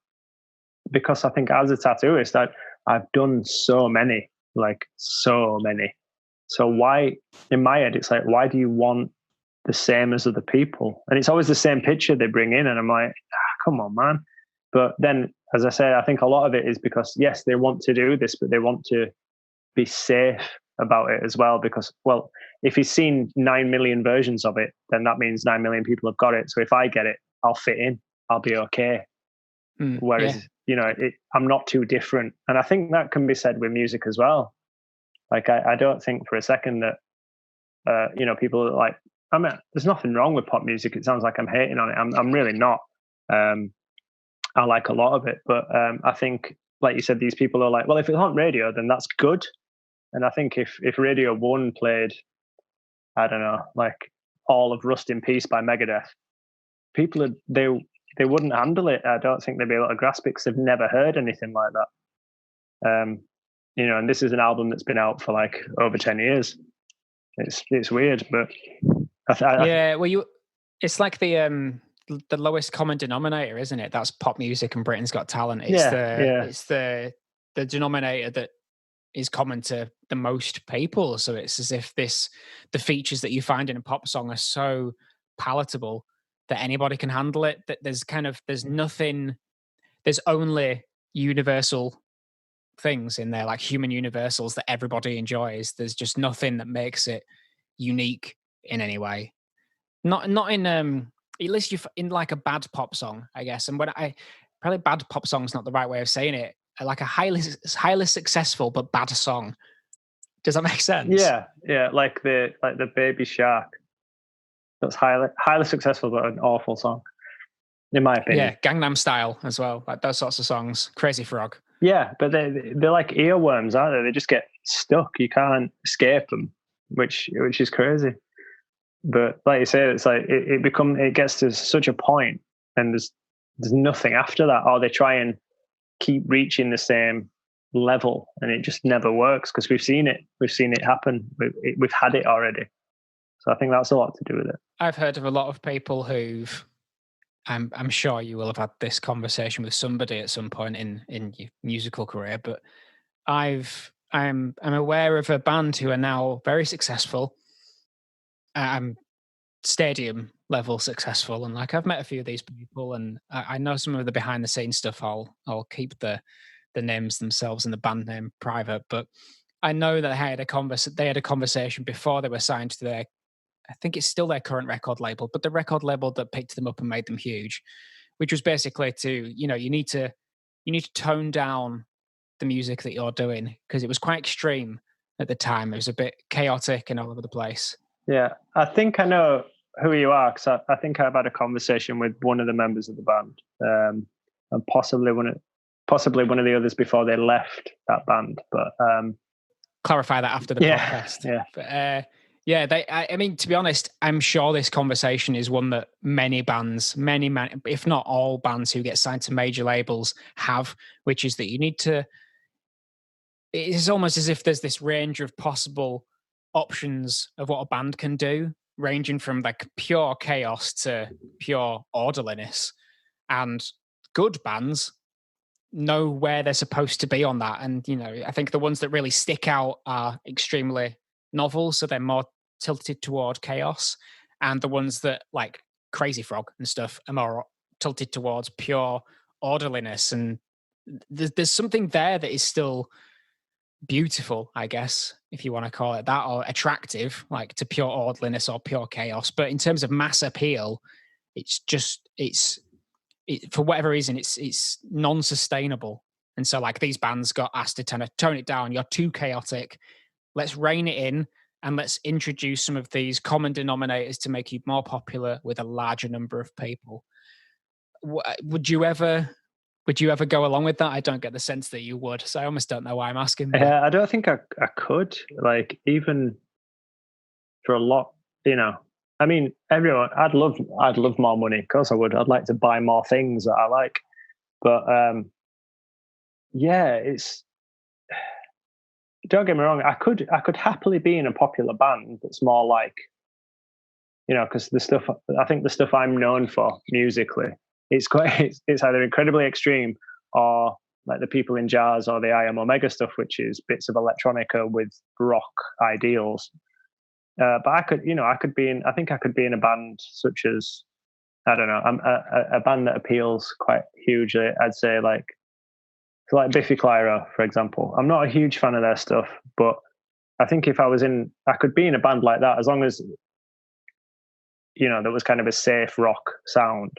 because I think as a tattooist, I've done so many. So why, in my head, it's like, why do you want the same as other people? And it's always the same picture they bring in, and I'm like, come on, man. But then, as I say, I think a lot of it is because, yes, they want to do this, but they want to be safe about it as well. Because, well, if he's seen 9 million versions of it, then that means 9 million people have got it. So if I get it, I'll fit in. I'll be okay. Whereas, I'm not too different. And I think that can be said with music as well. Like, I don't think for a second that, people are like, there's nothing wrong with pop music. It sounds like I'm hating on it. I'm really not. I like a lot of it, but I think, like you said, these people are like, well, if it's on radio, then that's good. And I think if Radio 1 played, I don't know, like all of Rust in Peace by Megadeth, people they wouldn't handle it. I don't think they'd be able to grasp it because they've never heard anything like that. And this is an album that's been out for like over 10 years. It's weird, but it's like the lowest common denominator, isn't it? That's pop music and Britain's Got Talent. It's the denominator that is common to the most people. So it's as if the features that you find in a pop song are so palatable that anybody can handle it. That there's nothing, there's only universal things in there, like human universals that everybody enjoys. There's just nothing that makes it unique in any way. Not in at least you in like a bad pop song, I guess. And when I probably bad pop song's not the right way of saying it. Like a highly successful but bad song. Does that make sense? Yeah, like the Baby Shark. That's highly successful but an awful song, in my opinion. Yeah, Gangnam Style as well, like those sorts of songs. Crazy Frog. Yeah, but they're like earworms, aren't they? They just get stuck. You can't escape them, which is crazy. But like you say, it's like it gets to such a point, and there's nothing after that, or they try and keep reaching the same level, and it just never works because we've seen it happen. We've had it already. So I think that's a lot to do with it. I've heard of a lot of people who've, I'm sure you will have had this conversation with somebody at some point in your musical career, but I'm aware of a band who are now very successful, stadium level successful, and like I've met a few of these people, and I know some of the behind the scenes stuff. I'll keep the names themselves and the band name private, but I know that they had a conversation before they were signed to their, I think it's still their current record label, but the record label that picked them up and made them huge, which was basically you need to tone down the music that you're doing because it was quite extreme at the time. It was a bit chaotic and all over the place. Yeah, I think I know who you are because I think I've had a conversation with one of the members of the band, and possibly one of the others before they left that band. But clarify that after the podcast. Yeah. But, I mean, to be honest, I'm sure this conversation is one that many bands, many, if not all bands who get signed to major labels have, which is that you need to, it's almost as if there's this range of possible options of what a band can do, ranging from like pure chaos to pure orderliness. And good bands know where they're supposed to be on that. And, I think the ones that really stick out are extremely novel, so they're more tilted toward chaos, and the ones that like Crazy Frog and stuff are more tilted towards pure orderliness. And there's something there that is still beautiful, I guess, if you want to call it that, or attractive, like to pure orderliness or pure chaos. But in terms of mass appeal, it's for whatever reason, it's non-sustainable. And so like these bands got asked to tone it down. You're too chaotic. Let's rein it in and let's introduce some of these common denominators to make you more popular with a larger number of people. Would you ever go along with that? I don't get the sense that you would, so I almost don't know why I'm asking. Yeah, I don't think I could. Like, even for a lot, I mean, everyone. I'd love more money. Of course, I would. I'd like to buy more things that I like, but it's. Don't get me wrong. I could happily be in a popular band that's more like, because I think the stuff I'm known for musically, it's either incredibly extreme or like the people in jazz or the Iamomega stuff, which is bits of electronica with rock ideals. But I could be in a band such as, I don't know, a band that appeals quite hugely. I'd say like Biffy Clyro, for example. I'm not a huge fan of their stuff, but I think if I could be in a band like that, as long as, there was kind of a safe rock sound.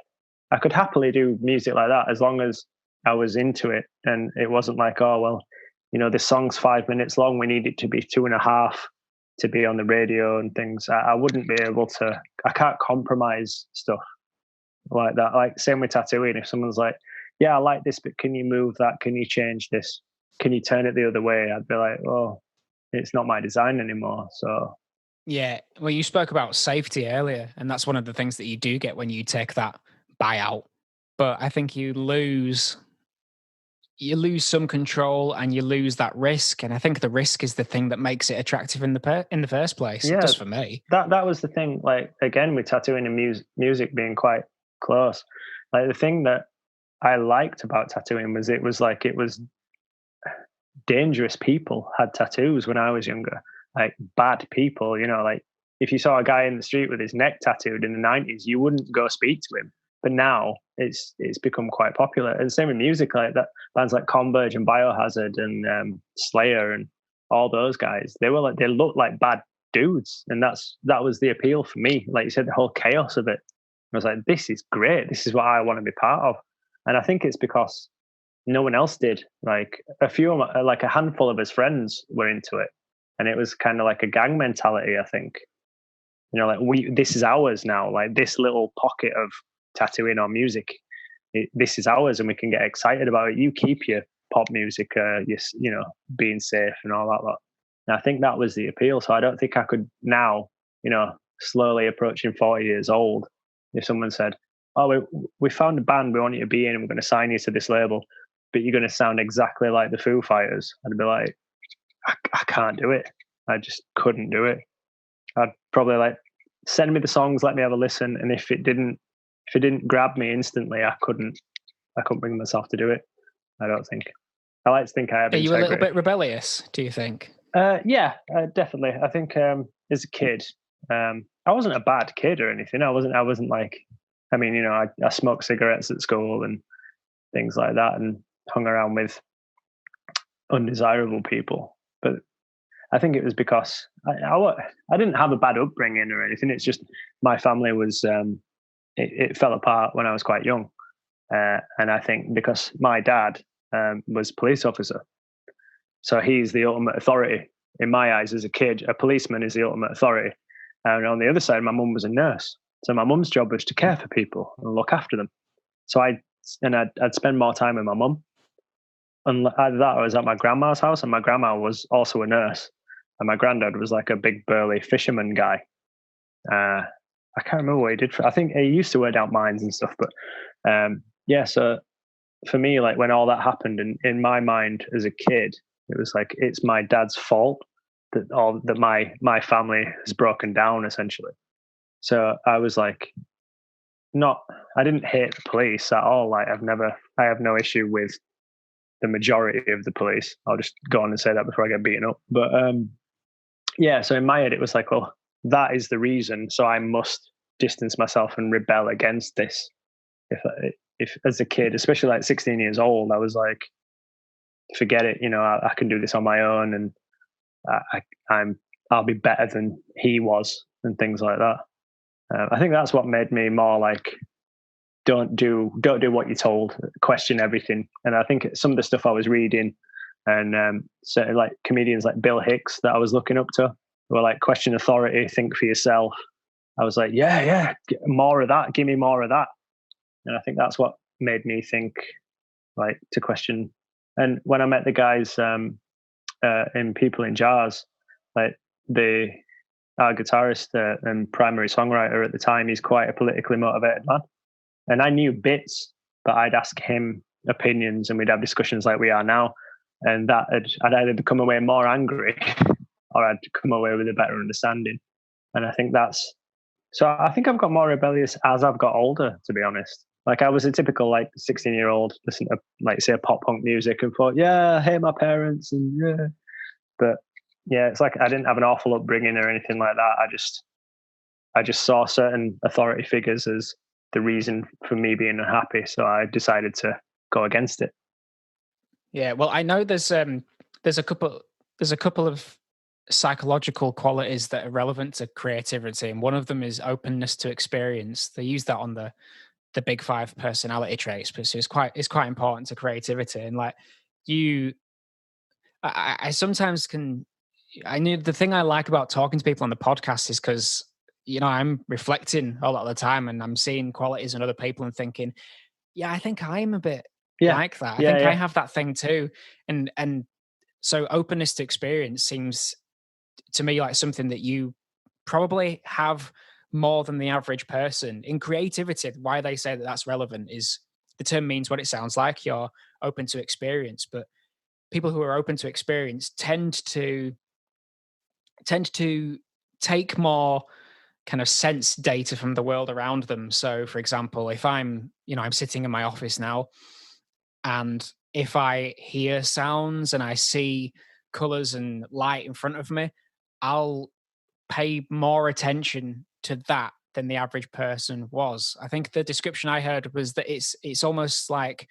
I could happily do music like that as long as I was into it and it wasn't like, oh, well, this song's 5 minutes long. We need it to be 2.5 to be on the radio and things. I wouldn't be able to, I can't compromise stuff like that. Like same with tattooing. If someone's like, yeah, I like this, but can you move that? Can you change this? Can you turn it the other way? I'd be like, oh, it's not my design anymore. So yeah, well, you spoke about safety earlier, and that's one of the things that you do get when you take that buyout. But I think you lose some control and you lose that risk. And I think the risk is the thing that makes it attractive in the first place. Yeah, just for me. That was the thing. Like again, with tattooing and music being quite close. Like the thing that I liked about tattooing was it was dangerous people had tattoos when I was younger. Like bad people, like if you saw a guy in the street with his neck tattooed in the 90s, you wouldn't go speak to him. But now it's become quite popular. And same with music, like that, bands like Converge and Biohazard and Slayer and all those guys, they looked like bad dudes, and that was the appeal for me. Like you said, the whole chaos of it. I was like, this is great. This is what I want to be part of. And I think it's because no one else did. Like like a handful of his friends were into it, and it was kind of like a gang mentality. I think, like this is ours now. Like this little pocket of tattooing or music, this is ours, and we can get excited about it. You keep your pop music, being safe and all that lot. And I think that was the appeal. So I don't think I could now, slowly approaching 40 years old, if someone said, "Oh, we found a band we want you to be in, and we're going to sign you to this label, but you're going to sound exactly like the Foo Fighters," I'd be like, I can't do it. I just couldn't do it. I'd probably like send me the songs, let me have a listen, and if it didn't grab me instantly, I couldn't bring myself to do it. I don't think. I like to think I have. Are you a little bit rebellious, do you think? Yeah, definitely. I think as a kid, I wasn't a bad kid or anything. I wasn't like, I smoked cigarettes at school and things like that, and hung around with undesirable people. But I think it was because I didn't have a bad upbringing or anything. It's just my family was, it fell apart when I was quite young. And I think because my dad was a police officer, so he's the ultimate authority in my eyes as a kid. A policeman is the ultimate authority. And on the other side, my mum was a nurse. So my mum's job was to care for people and look after them. So I'd spend more time with my mum. And either that or I was at my grandma's house, and my grandma was also a nurse. And my granddad was like a big burly fisherman guy. I can't remember what he did. I think he used to work out mines and stuff. But so for me, like when all that happened, in my mind as a kid, it was like, it's my dad's fault that my family has broken down, essentially. So I was like, I didn't hate the police at all. Like I have no issue with the majority of the police. I'll just go on and say that before I get beaten up. But so in my head, it was like, well, that is the reason. So I must distance myself and rebel against this. If as a kid, especially like 16 years old, I was like, forget it. I can do this on my own, and I'll be better than he was, and things like that. I think that's what made me more like, don't do what you're told, question everything. And I think some of the stuff I was reading, and certainly like comedians like Bill Hicks that I was looking up to, who were like, question authority, think for yourself. I was like, yeah, more of that, give me more of that. And I think that's what made me think, like, to question. And when I met the guys in People in Jars, like our guitarist and primary songwriter at the time, he's quite a politically motivated man. And I knew bits, but I'd ask him opinions and we'd have discussions like we are now. And I'd either come away more angry or I'd come away with a better understanding. And I think I think I've got more rebellious as I've got older, to be honest. Like I was a typical like 16-year-old, listen to like say pop punk music and thought, yeah, I hate my parents and yeah. But yeah, it's like I didn't have an awful upbringing or anything like that. I just saw certain authority figures as the reason for me being unhappy. So I decided to go against it. Yeah, well, I know there's a couple of psychological qualities that are relevant to creativity, and one of them is openness to experience. They use that on the big 5 personality traits, but it's quite important to creativity. And like I sometimes can. I knew the thing I like about talking to people on the podcast is because I'm reflecting a lot of the time, and I'm seeing qualities in other people and thinking, yeah, I think I'm a bit like that. I think I have that thing too. And so openness to experience seems to me like something that you probably have more than the average person. In creativity, why they say that that's relevant is the term means what it sounds like. You're open to experience, but people who are open to experience tend to take more kind of sense data from the world around them. So for example, if I'm sitting in my office now, and if I hear sounds and I see colors and light in front of me, I'll pay more attention to that than the average person was. I think the description I heard was that it's almost like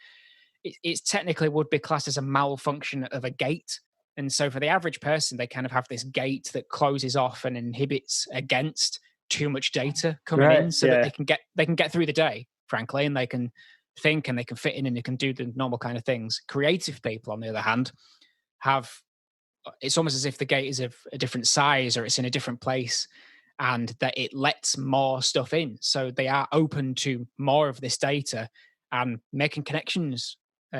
it technically would be classed as a malfunction of a gate. And so for the average person, they kind of have this gate that closes off and inhibits against too much data coming in, so that they can get through the day, frankly, and they can think and they can fit in and they can do the normal kind of things. Creative people, on the other hand, it's almost as if the gate is of a different size or it's in a different place, and that it lets more stuff in. So they are open to more of this data and making connections,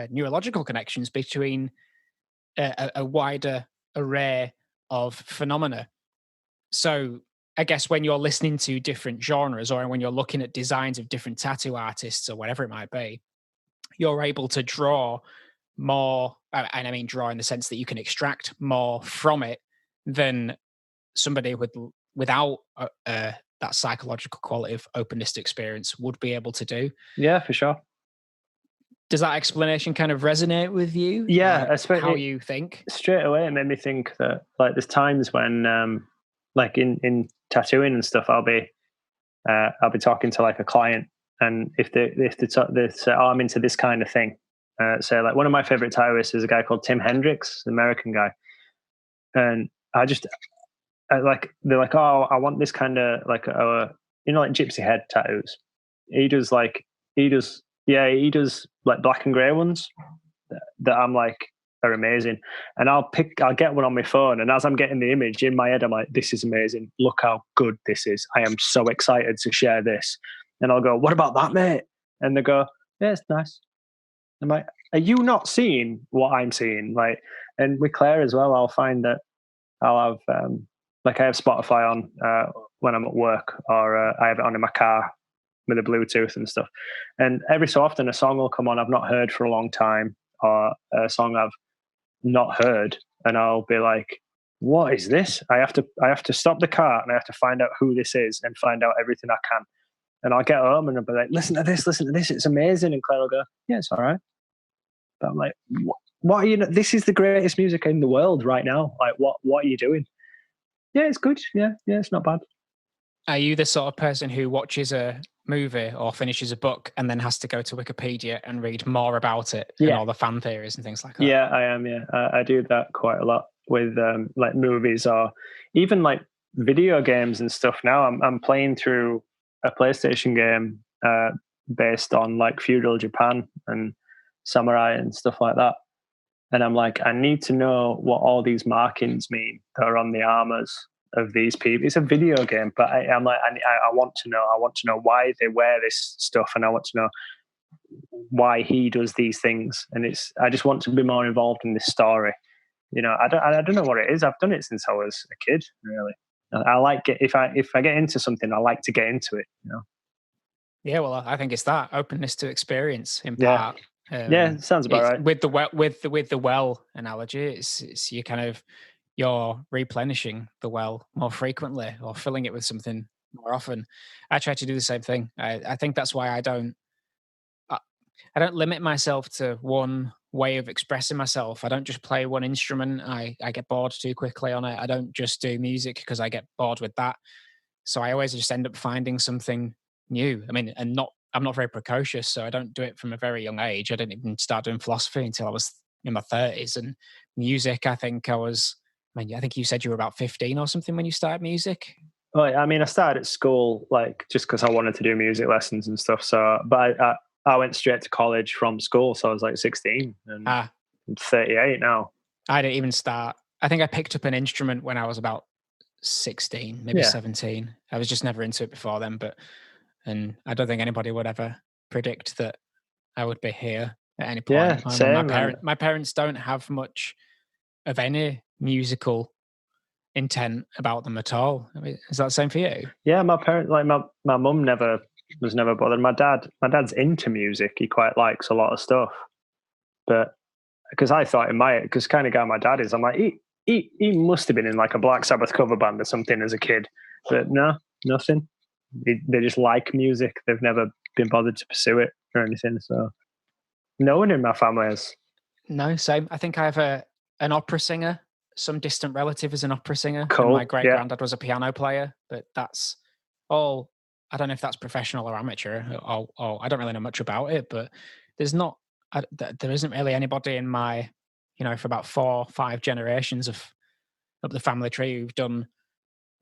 neurological connections between a wider array of phenomena. So I guess when you're listening to different genres, or when you're looking at designs of different tattoo artists or whatever it might be, you're able to draw more, and I mean draw in the sense that you can extract more from it than somebody without that psychological quality of openness to experience would be able to do. Yeah, for sure. Does that explanation kind of resonate with you? Yeah, especially how you think. Straight away, it made me think that, like, there's times when, like in tattooing and stuff, I'll be talking to like a client, and if they say, "Oh, I'm into this kind of thing," so like one of my favorite tattooists is a guy called Tim Hendricks, an American guy, and they're like, "Oh, I want this kind of like like gypsy head tattoos." He does like black and grey ones that I'm like are amazing, and I'll get one on my phone, and as I'm getting the image in my head, I'm like, "This is amazing! Look how good this is! I am so excited to share this." And I'll go, "What about that, mate?" And they go, "Yeah, it's nice." I'm like, "Are you not seeing what I'm seeing?" Like, and with Claire as well, I'll find that I'll have like I have Spotify on when I'm at work, or I have it on in my car with the Bluetooth and stuff. And every so often, a song will come on I've not heard for a long time, or a song I've not heard, and I'll be like, "What is this?" I have to stop the car and I have to find out who this is and find out everything I can. And I'll get home and I'll be like, listen to this, it's amazing." And Claire will go, "Yeah, it's all right." But I'm like, what are you? This is the greatest music in the world right now. Like, what are you doing? Yeah, it's good. Yeah, it's not bad. Are you the sort of person who watches a movie or finishes a book and then has to go to Wikipedia and read more about it and all the fan theories and things like that? Yeah, I am. Yeah, I do that quite a lot with like movies, or even like video games and stuff. Now I'm playing through a PlayStation game based on like feudal Japan and samurai and stuff like that. And I'm like, I need to know what all these markings mean that are on the armors of these people. It's a video game, but I'm like, I want to know. I want to know why they wear this stuff, and I want to know why he does these things. And I just want to be more involved in this story. I don't know what it is. I've done it since I was a kid, really. I like it. If I get into something, I like to get into it. Yeah, well, I think it's that openness to experience in part. Yeah, sounds about right. With the well analogy, it's you're replenishing the well more frequently or filling it with something more often. I try to do the same thing. I think that's why I don't limit myself to one way of expressing myself. I don't just play one instrument. I get bored too quickly on it. I don't just do music because I get bored with that. So I always just end up finding something new. I mean, I'm not very precocious, so I don't do it from a very young age. I didn't even start doing philosophy until I was in my 30s. And music, I think you said you were about 15 or something when you started music. Well, I mean, I started at school, like, just because I wanted to do music lessons and stuff. So, but I went straight to college from school, so I was like 16, and I'm 38 now. I didn't even start. I think I picked up an instrument when I was about 16, maybe 17. I was just never into it before then, and I don't think anybody would ever predict that I would be here at any point. Yeah, same. My parents don't have much of any musical intent about them at all. I mean, is that the same for you? Yeah, my parents, like my mum was never bothered. My dad's into music. He quite likes a lot of stuff, but because I thought because kind of guy my dad is, I'm like, he must have been in like a Black Sabbath cover band or something as a kid, but no, nothing. They just like music. They've never been bothered to pursue it or anything. So no one in my family has. No, same. I think I have an opera singer some distant relative is an opera singer, and Cool. my great granddad was a piano player. But that's all. I don't know if that's professional or amateur, or I don't really know much about it. But there's not, there isn't really anybody in my, for about 4 or 5 generations of the family tree who've done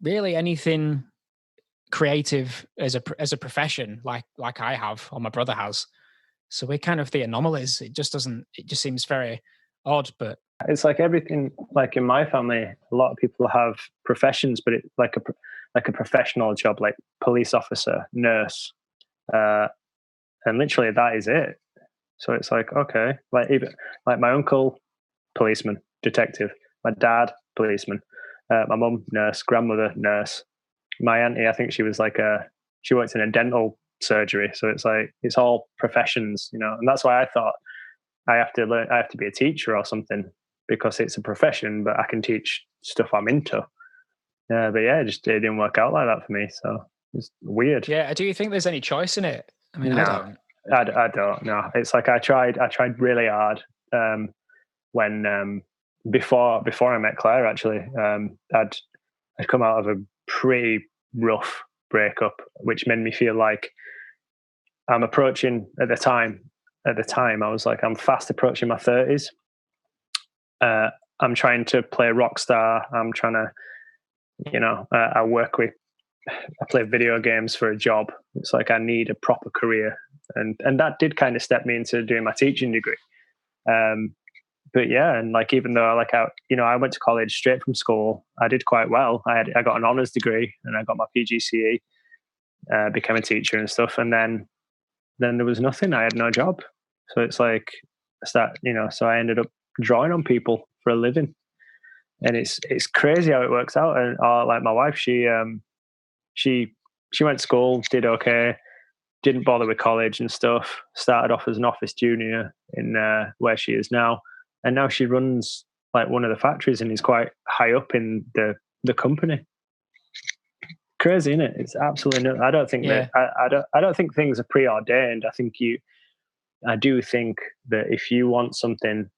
really anything creative as a profession like I have or my brother has. So we're kind of the anomalies. It just seems very odd. But it's like everything, like in my family, a lot of people have professions, but it's like a professional job, like police officer, nurse, and literally that is it. So it's like, okay, like even like my uncle, policeman, detective, my dad, policeman, my mum, nurse, grandmother, nurse, my auntie, I think she was like she worked in a dental surgery. So it's like, it's all professions, and that's why I thought I have to be a teacher or something, because it's a profession, but I can teach stuff I'm into. But yeah, it didn't work out like that for me. So it's weird. Yeah. Do you think there's any choice in it? I mean, No, I don't know. It's like I tried really hard when before I met Claire, actually. I'd come out of a pretty rough breakup, which made me feel like I'm approaching at the time I was like, I'm fast approaching my 30s. I'm trying to play rock star. I'm trying to, I play video games for a job. It's like I need a proper career, and that did kind of step me into doing my teaching degree. But yeah, and like even though I went to college straight from school, I did quite well. I got an honours degree and I got my PGCE, became a teacher and stuff, and then there was nothing. I had no job, so it's like so I ended up drawing on people for a living, and it's crazy how it works out. And like my wife, she went to school, did okay, didn't bother with college and stuff. Started off as an office junior in where she is now, and now she runs like one of the factories and is quite high up in the company. Crazy, isn't it? It's absolutely no. I don't think that I don't think things are preordained. I do think that if you want something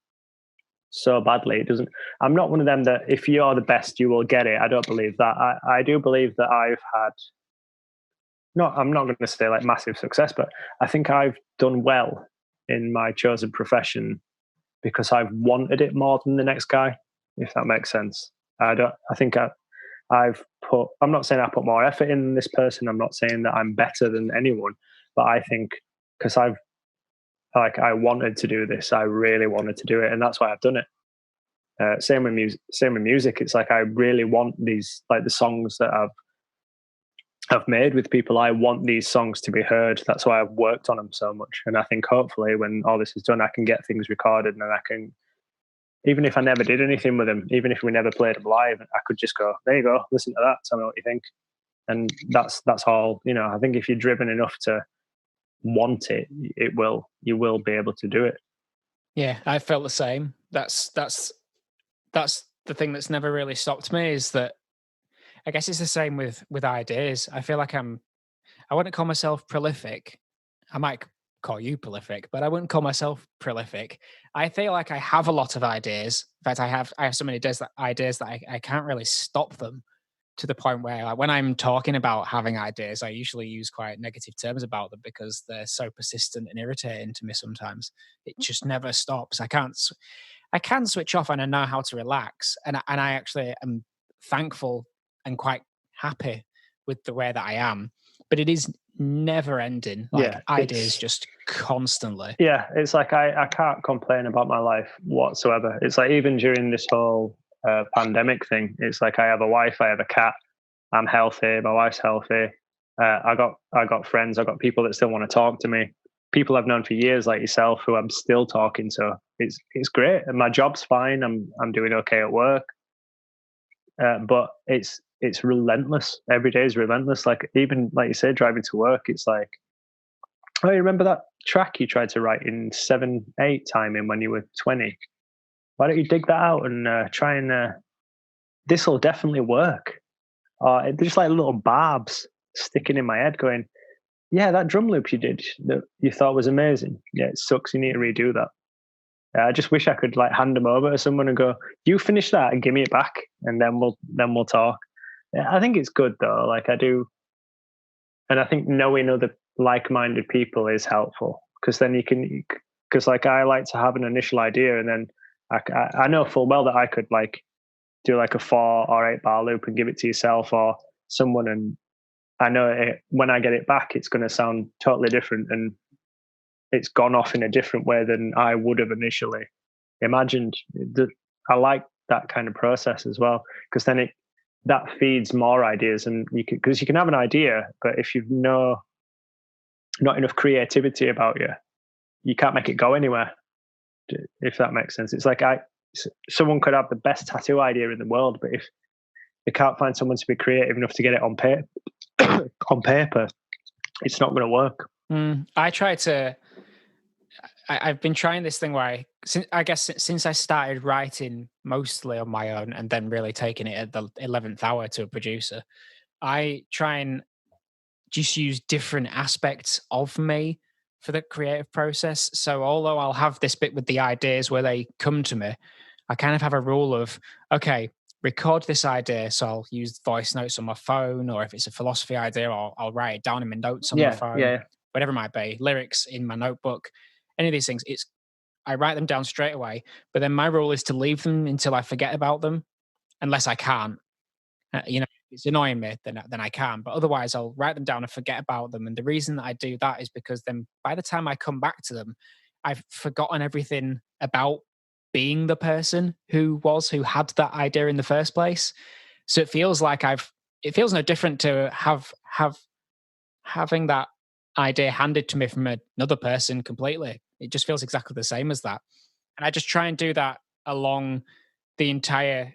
so badly, it doesn't. I'm not one of them that if you're the best, you will get it. I don't believe that. I do believe that I've had. No, I'm not going to say like massive success, but I think I've done well in my chosen profession because I've wanted it more than the next guy, if that makes sense. I'm not saying I put more effort in than this person. I'm not saying that I'm better than anyone, but I think because I wanted to do this, I really wanted to do it, and that's why I've done it. Same with music. It's like I really want these, like the songs that I've made with people. I want these songs to be heard. That's why I've worked on them so much. And I think hopefully when all this is done, I can get things recorded, and I can, even if I never did anything with them, even if we never played them live, I could just go, there you go, listen to that, tell me what you think. And that's all. I think if you're driven enough to want it, you will be able to do it. Yeah, I felt the same. That's the thing that's never really stopped me, is that I guess it's the same with ideas. I feel like I wouldn't call myself prolific. I might call you prolific, but I wouldn't call myself prolific. I feel like I have a lot of ideas. In fact, I have so many ideas that I can't really stop them, to the point where, like, when I'm talking about having ideas, I usually use quite negative terms about them because they're so persistent and irritating to me sometimes. It just never stops. I can switch off, and I know how to relax. And I actually am thankful and quite happy with the way that I am. But it is never ending. Ideas just constantly. Yeah, it's like I can't complain about my life whatsoever. It's like even during this whole pandemic thing, it's like I have a wife, I have a cat, I'm healthy, my wife's healthy. I got friends, I got people that still want to talk to me. People I've known for years, like yourself, who I'm still talking to. It's great, and my job's fine. I'm doing okay at work, but it's relentless. Every day is relentless. Like even like you said, driving to work, it's like, oh, you remember that track you tried to write in 7/8 timing when you were 20? Why don't you dig that out and try and this will definitely work. They're just like little barbs sticking in my head going, yeah, that drum loop you did that you thought was amazing. Yeah, it sucks. You need to redo that. I just wish I could like hand them over to someone and go, "You finish that and give me it back, and then we'll talk." Yeah, I think it's good though. Like I do, and I think knowing other like-minded people is helpful because then you can, because like I like to have an initial idea, and then I know full well that I could like do like a 4 or 8 bar loop and give it to yourself or someone, and I know when I get it back, it's going to sound totally different, and it's gone off in a different way than I would have initially imagined. I like that kind of process as well because then that feeds more ideas, and because you can have an idea, but if you've not enough creativity about you can't make it go anywhere. If that makes sense, it's like someone could have the best tattoo idea in the world, but if they can't find someone to be creative enough to get it on paper, it's not going to work. I've been trying this thing where since I started writing mostly on my own and then really taking it at the 11th hour to a producer, I try and just use different aspects of me for the creative process. So although I'll have this bit with the ideas where they come to me, I kind of have a rule of, okay, record this idea. So I'll use voice notes on my phone, or if it's a philosophy idea, I'll write it down in my notes on my phone, whatever it might be, lyrics in my notebook, any of these things. I write them down straight away, but then my rule is to leave them until I forget about them, unless I can't. If it's annoying me, then I can. But otherwise, I'll write them down and forget about them. And the reason that I do that is because then by the time I come back to them, I've forgotten everything about being the person who had that idea in the first place. So it feels like it feels no different to having that idea handed to me from another person completely. It just feels exactly the same as that. And I just try and do that along the entire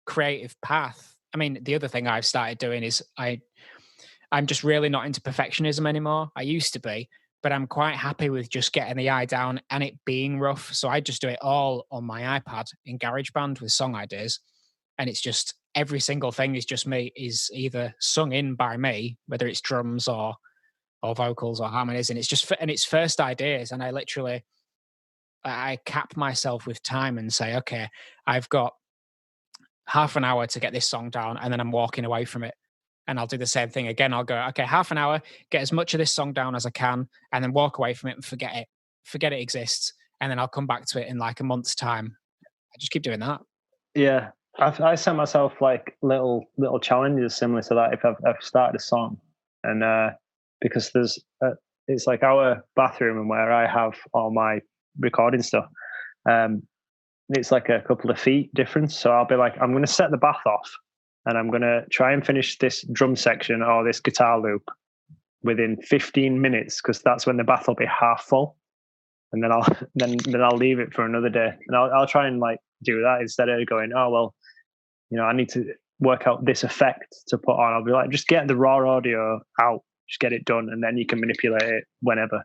creative path. I mean, the other thing I've started doing is I'm just really not into perfectionism anymore. I used to be, but I'm quite happy with just getting the eye down and it being rough. So I just do it all on my iPad in GarageBand with song ideas. And it's just every single thing is either sung in by me, whether it's drums or vocals or harmonies, and it's first ideas. And I cap myself with time and say, okay, I've got half an hour to get this song down, and then I'm walking away from it. And I'll do the same thing again. I'll go, okay, half an hour, get as much of this song down as I can, and then walk away from it and forget it exists. And then I'll come back to it in like a month's time. I just keep doing that. Yeah. I set myself like little challenges similar to that if I've started a song, and because there's it's like our bathroom and where I have all my recording stuff. It's like a couple of feet difference. So I'll be like, I'm going to set the bath off, and I'm going to try and finish this drum section or this guitar loop within 15 minutes because that's when the bath will be half full, and then I'll leave it for another day, and I'll try and like do that instead of going, oh well, I need to work out this effect to put on. I'll be like, just get the raw audio out, just get it done, and then you can manipulate it whenever.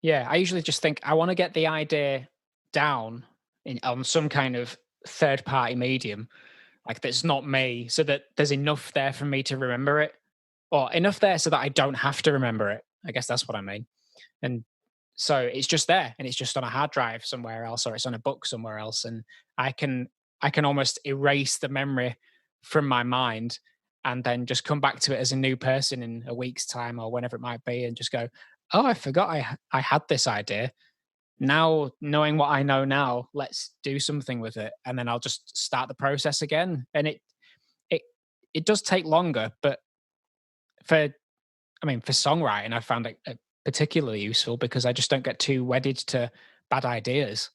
Yeah, I usually just think I want to get the idea down on some kind of third-party medium, like that's not me, so that there's enough there for me to remember it, or enough there so that I don't have to remember it. I guess that's what I mean. And so it's just there, and it's just on a hard drive somewhere else, or it's on a book somewhere else, and I can almost erase the memory from my mind and then just come back to it as a new person in a week's time or whenever it might be, and just go, oh, I forgot I had this idea. Now, knowing what I know now, let's do something with it. And then I'll just start the process again. And it does take longer, but for songwriting, I found it particularly useful because I just don't get too wedded to bad ideas,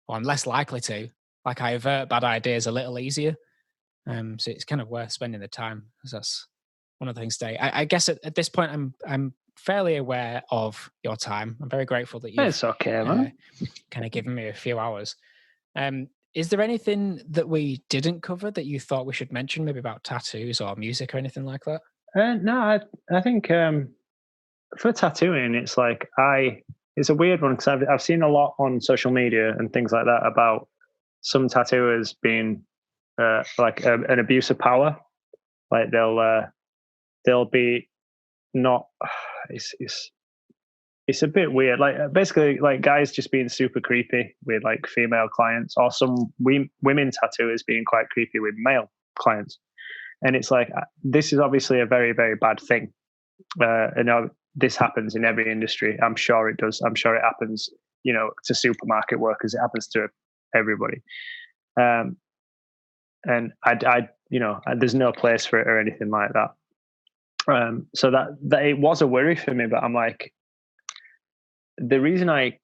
or I'm less likely to. Like I avert bad ideas a little easier. So it's kind of worth spending the time, because that's one of the things today. I guess at this point, I'm fairly aware of your time. I'm very grateful that you've It's okay, man. Kind of given me a few hours. Is there anything that we didn't cover that you thought we should mention, maybe about tattoos or music or anything like that? No, I think for tattooing, it's like it's a weird one because I've seen a lot on social media and things like that about some tattooers being like an abuse of power. Like they'll be not. it's a bit weird. Like basically, like guys just being super creepy with like female clients, or some women tattooers being quite creepy with male clients. And it's like this is obviously a very, very bad thing. This happens in every industry. I'm sure it does. I'm sure it happens, to supermarket workers. It happens to everybody. And there's no place for it or anything like that. So that it was a worry for me, but I'm like, the reason I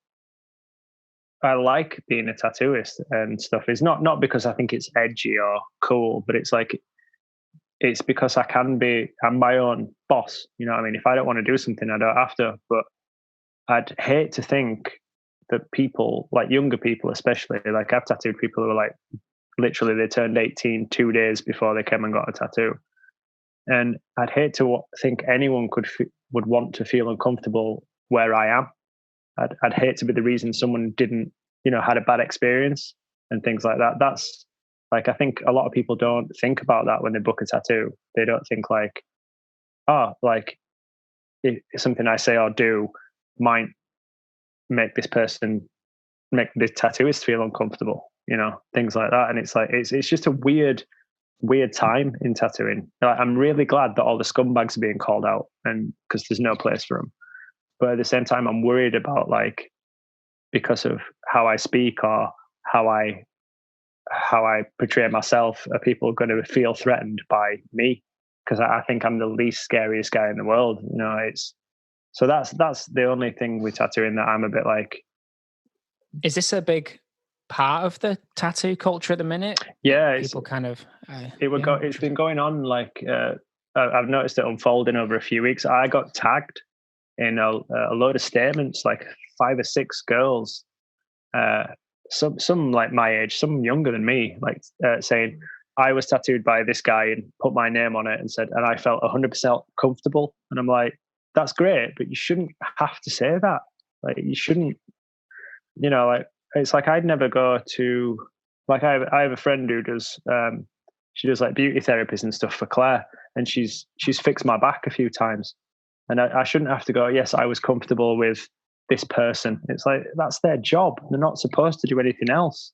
like being a tattooist and stuff is not because I think it's edgy or cool, but it's because I'm my own boss. You know what I mean? If I don't want to do something, I don't have to. But I'd hate to think that people, like younger people especially, like I've tattooed people who are like, literally they turned 18 2 days before they came and got a tattoo. And I'd hate to think anyone would want to feel uncomfortable where I am. I'd hate to be the reason someone didn't, had a bad experience and things like that. That's like, I think a lot of people don't think about that when they book a tattoo. They don't think like, like if something I say or do might make this tattooist feel uncomfortable, things like that. And it's like, it's just a weird time in tattooing. Like, I'm really glad that all the scumbags are being called out, and because there's no place for them. But at the same time, I'm worried about, like, because of how I speak or how I portray myself, are people going to feel threatened by me? Because I think I'm the least scariest guy in the world. So that's the only thing with tattooing that I'm a bit like. Is this a big part of the tattoo culture at the minute? Yeah, people kind of. It's been going on. Like I've noticed it unfolding over a few weeks. I got tagged in a load of statements, like 5 or 6 girls, some like my age, some younger than me, like saying I was tattooed by this guy and put my name on it and said, and I felt 100% comfortable. And I'm like, that's great, but you shouldn't have to say that. Like, you shouldn't, like, it's like I'd never go to, like, I have a friend who does, she does like beauty therapies and stuff for Claire, and she's fixed my back a few times. And I shouldn't have to go, yes, I was comfortable with this person. It's like, that's their job. They're not supposed to do anything else.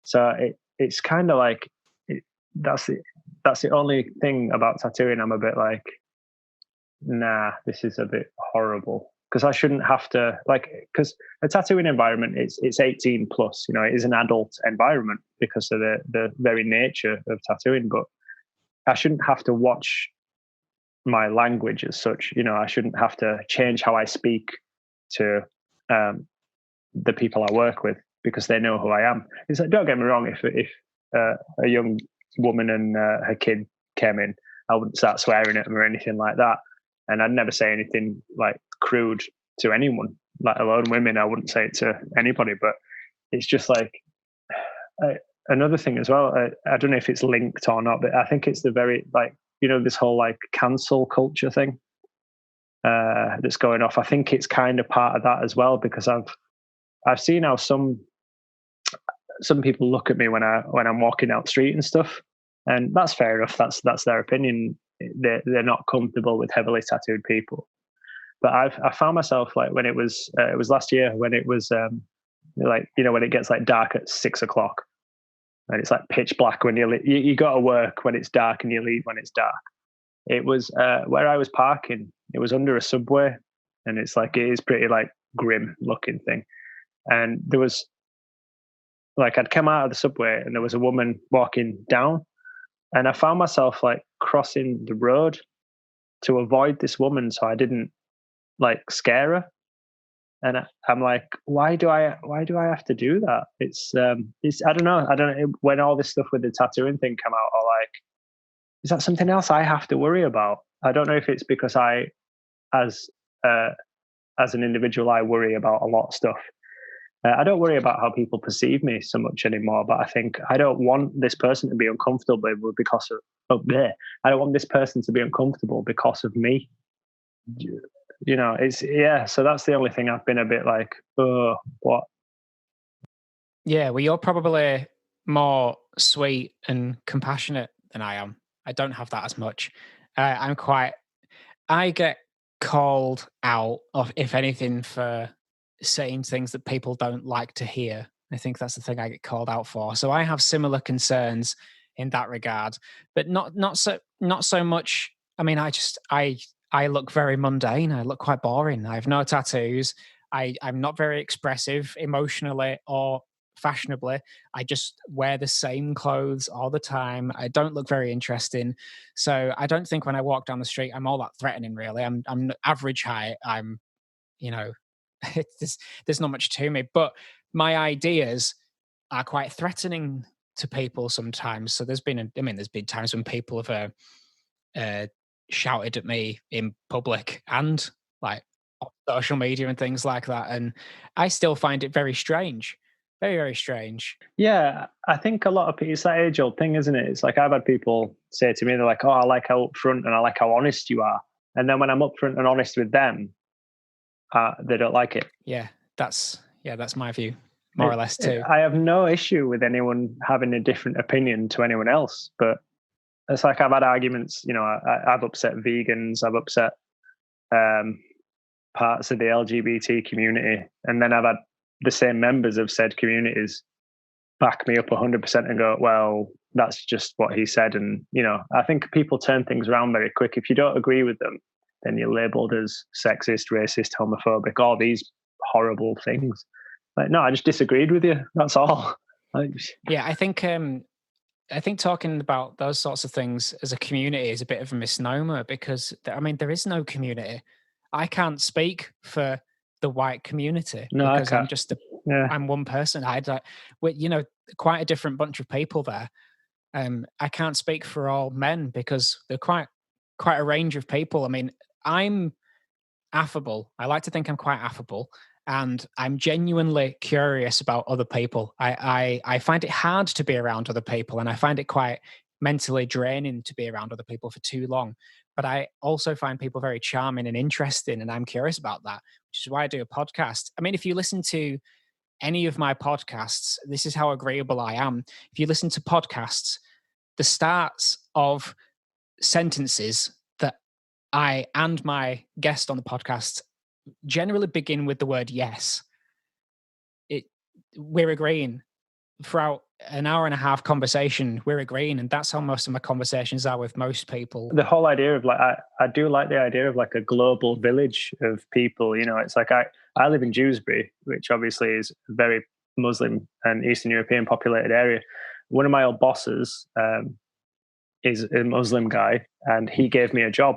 So it's kind of like, that's the only thing about tattooing. I'm a bit like, nah, this is a bit horrible. Because I shouldn't have to, like, because a tattooing environment, it's 18 plus, it is an adult environment because of the very nature of tattooing. But I shouldn't have to watch my language as such. I shouldn't have to change how I speak to the people I work with because they know who I am. It's like, don't get me wrong, if a young woman and her kid came in, I wouldn't start swearing at them or anything like that. And I'd never say anything like crude to anyone, let alone women. I wouldn't say it to anybody. But it's just like another thing as well. I don't know if it's linked or not, but I think it's the very, like, this whole like cancel culture thing that's going off. I think it's kind of part of that as well, because I've seen how some people look at me when I'm walking out the street and stuff, and that's fair enough. That's their opinion. They're not comfortable with heavily tattooed people. But I found myself, like, when it was last year, when it was like, when it gets like dark at 6 o'clock and it's like pitch black when you got to work when it's dark and you leave when it's dark. It was where I was parking. It was under a subway, and it's like, it is pretty like grim looking thing. And there was, like, I'd come out of the subway and there was a woman walking down, and I found myself like crossing the road to avoid this woman so I didn't like scare her. And I'm like, why do I have to do that? It's I don't know. When all this stuff with the tattooing thing came out, or like, is that something else I have to worry about? I don't know if it's because as an individual, I worry about a lot of stuff. I don't worry about how people perceive me so much anymore, but I think I don't want this person to be uncomfortable because of I don't want this person to be uncomfortable because of me. So that's the only thing I've been a bit like, oh, what? Yeah, well, you're probably more sweet and compassionate than I am. I don't have that as much. I get called out, of if anything, for saying things that people don't like to hear. I think that's the thing I get called out for. So I have similar concerns in that regard, but not so much. I mean, I look very mundane. I look quite boring. I have no tattoos. I'm not very expressive emotionally or fashionably. I just wear the same clothes all the time. I don't look very interesting. So I don't think when I walk down the street I'm all that threatening really. I'm average height. I'm, you know, there's not much to me, but my ideas are quite threatening to people sometimes. So there's been times when people have uh, shouted at me in public and like on social media and things like that, and I still find it very strange, very very strange. Yeah, I think a lot of people, it's that age old thing, isn't it? It's like I've had people say to me, they're like, "Oh, I like how upfront and I like how honest you are." And then when I'm upfront and honest with them, they don't like it. That's my view, more or less too. I have no issue with anyone having a different opinion to anyone else, but it's like I've had arguments. You know, I've upset vegans, I've upset um, parts of the LGBT community, and then I've had the same members of said communities back me up 100% and go, well, that's just what he said. And, you know, I think people turn things around very quick. If you don't agree with them, then you're labeled as sexist, racist, homophobic, all these horrible things. Like, no, I just disagreed with you. That's all. Yeah, I think talking about those sorts of things as a community is a bit of a misnomer because I mean there is no community. I can't speak for the white community No, I because can't. Yeah. I'm one person. I'd like, with quite a different bunch of people there. I can't speak for all men because they're quite a range of people. I mean, I'm affable. I like to think I'm quite affable, and I'm genuinely curious about other people. I find it hard to be around other people, and I find it quite mentally draining to be around other people for too long. But I also find people very charming and interesting, and I'm curious about that, which is why I do a podcast. I mean, if you listen to any of my podcasts, this is how agreeable I am. If you listen to podcasts, the starts of sentences that I and my guest on the podcast generally begin with the word yes. It We're agreeing throughout an hour and a half conversation. We're agreeing, and that's how most of my conversations are with most people. The whole idea of like, I do like the idea of like a global village of people. You know, it's like I live in Dewsbury, which obviously is a very Muslim and Eastern European populated area. One of my old bosses is a Muslim guy, and he gave me a job.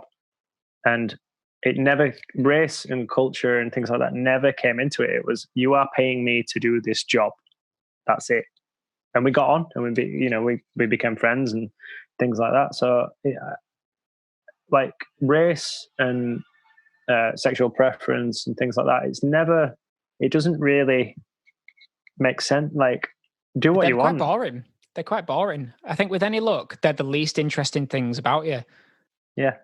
And it never, race and culture and things like that never came into it. It was, you are paying me to do this job. That's it. And we got on, and we became friends and things like that. So yeah, like race and sexual preference and things like that, it doesn't really make sense. Like, do what They're you quite want. boring. They're quite boring. I think with any luck, they're the least interesting things about you. Yeah.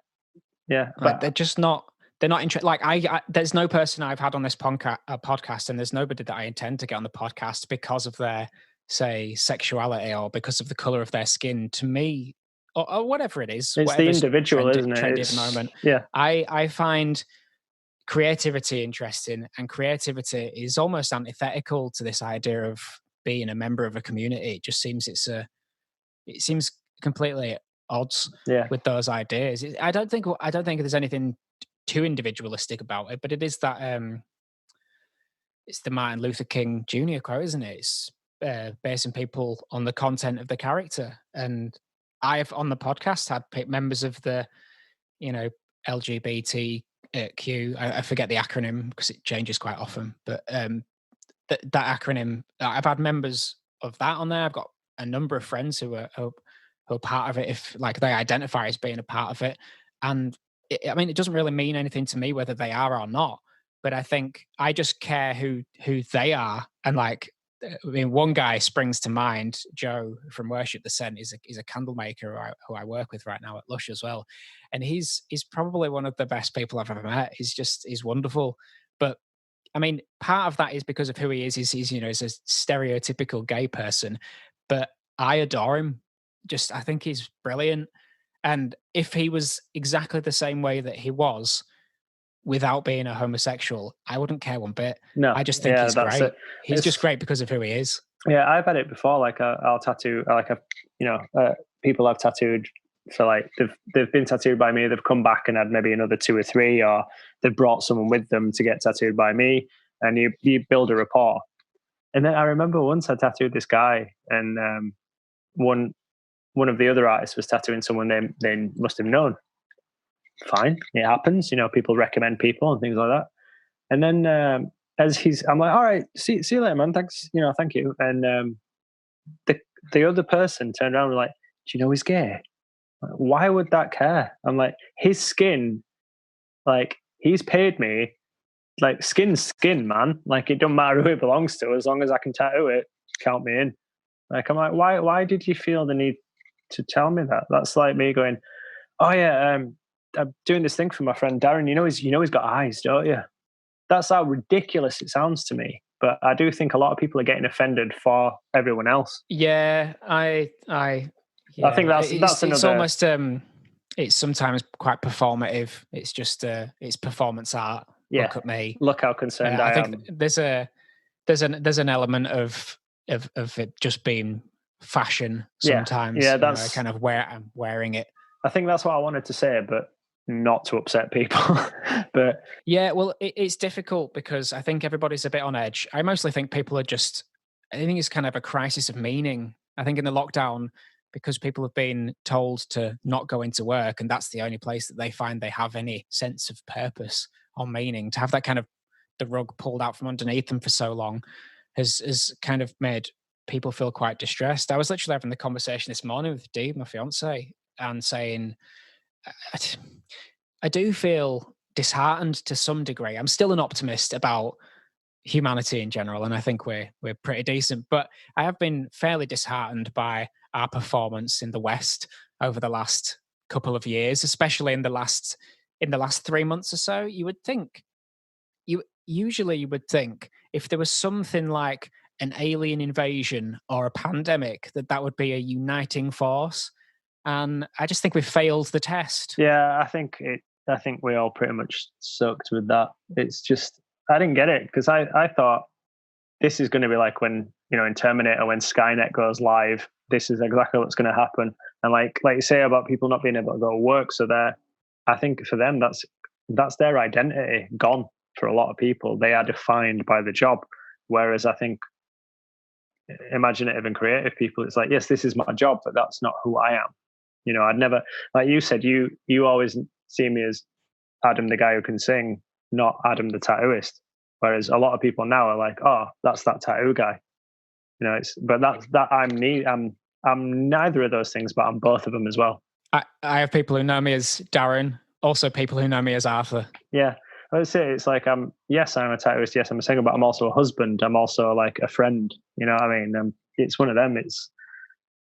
Yeah. Like But they're just not. They're not interested. Like there's no person I've had on this podcast, and there's nobody that I intend to get on the podcast because of their, say, sexuality or because of the color of their skin. To me, or whatever it is, it's the whatever's individual, isn't it? trendy at the moment. Yeah. I find creativity interesting, and creativity is almost antithetical to this idea of being a member of a community. It just seems it seems completely at odds Yeah. with those ideas. I don't think there's anything too individualistic about it, but it is that it's the Martin Luther King Jr. quote, isn't it? It's basing people on the content of the character. And I've on the podcast had members of the, you know, LGBTQ. I forget the acronym because it changes quite often, but that acronym, I've had members of that on there. I've got a number of friends who are part of it, if like they identify as being a part of it. And I mean, it doesn't really mean anything to me whether they are or not. But I think I just care who they are. And like, I mean, one guy springs to mind, Joe from Worship the Scent, is a candle maker who I work with right now at Lush as well. And he's probably one of the best people I've ever met. He's wonderful. But I mean, part of that is because of who he is. He's he's a stereotypical gay person, but I adore him. Just I think he's brilliant. And if he was exactly the same way that he was, without being a homosexual, I wouldn't care one bit. No, I just think yeah, he's that's great. it. He's just great because of who he is. Yeah, I've had it before. Like I'll tattoo, people I've tattooed for like they've been tattooed by me. They've come back and had maybe another 2 or 3, or they've brought someone with them to get tattooed by me, and you build a rapport. And then I remember once I tattooed this guy, and one of the other artists was tattooing someone they must have known. Fine, it happens. People recommend people and things like that. And then I'm like, all right, see you later, man. Thanks, thank you. And the other person turned around and was like, do you know he's gay? Like, why would that care? I'm like, his skin, like he's paid me, like skin's skin, man. Like it don't matter who it belongs to, as long as I can tattoo it, count me in. Like I'm like, why did you feel the need to tell me that? That's like me going, oh yeah, I'm doing this thing for my friend Darren. He's got eyes, don't you? That's how ridiculous it sounds to me. But I do think a lot of people are getting offended for everyone else. Yeah, I think that's another. It's almost it's sometimes quite performative. It's just it's performance art. Yeah. Look at me. Look how concerned I think am. There's an element of it just being fashion sometimes. Yeah, that's kind of where I'm wearing it. I think that's what I wanted to say, but not to upset people. But yeah, well, it's difficult because I think everybody's a bit on edge. I mostly think people are I think it's kind of a crisis of meaning. I think in the lockdown, because people have been told to not go into work, and that's the only place that they find they have any sense of purpose or meaning, to have that kind of the rug pulled out from underneath them for so long has kind of made people feel quite distressed. I was literally having the conversation this morning with Dee, my fiance, and saying, I do feel disheartened to some degree. I'm still an optimist about humanity in general, and I think we're pretty decent. But I have been fairly disheartened by our performance in the West over the last couple of years, especially in the last 3 months or so. You would think if there was something like an alien invasion or a pandemic, that would be a uniting force. And I just think we've failed the test. Yeah, I think we all pretty much sucked with that. It's just, I didn't get it, because I thought this is going to be like when, in Terminator, when Skynet goes live, this is exactly what's going to happen. And like you say about people not being able to go to work, so I think for them, that's their identity gone. For a lot of people, they are defined by the job. Whereas I think imaginative and creative people, it's like, yes, this is my job, but that's not who I am. I'd never, like you said, you always see me as Adam, the guy who can sing, not Adam, the tattooist. Whereas a lot of people now are like, oh, that's that tattoo guy. I'm neither of those things, but I'm both of them as well. I have people who know me as Darren, also people who know me as Arthur. Yeah. I would say it's like, I'm a tattooist, yes, I'm a singer, but I'm also a husband. I'm also like a friend. You know what I mean? It's one of them.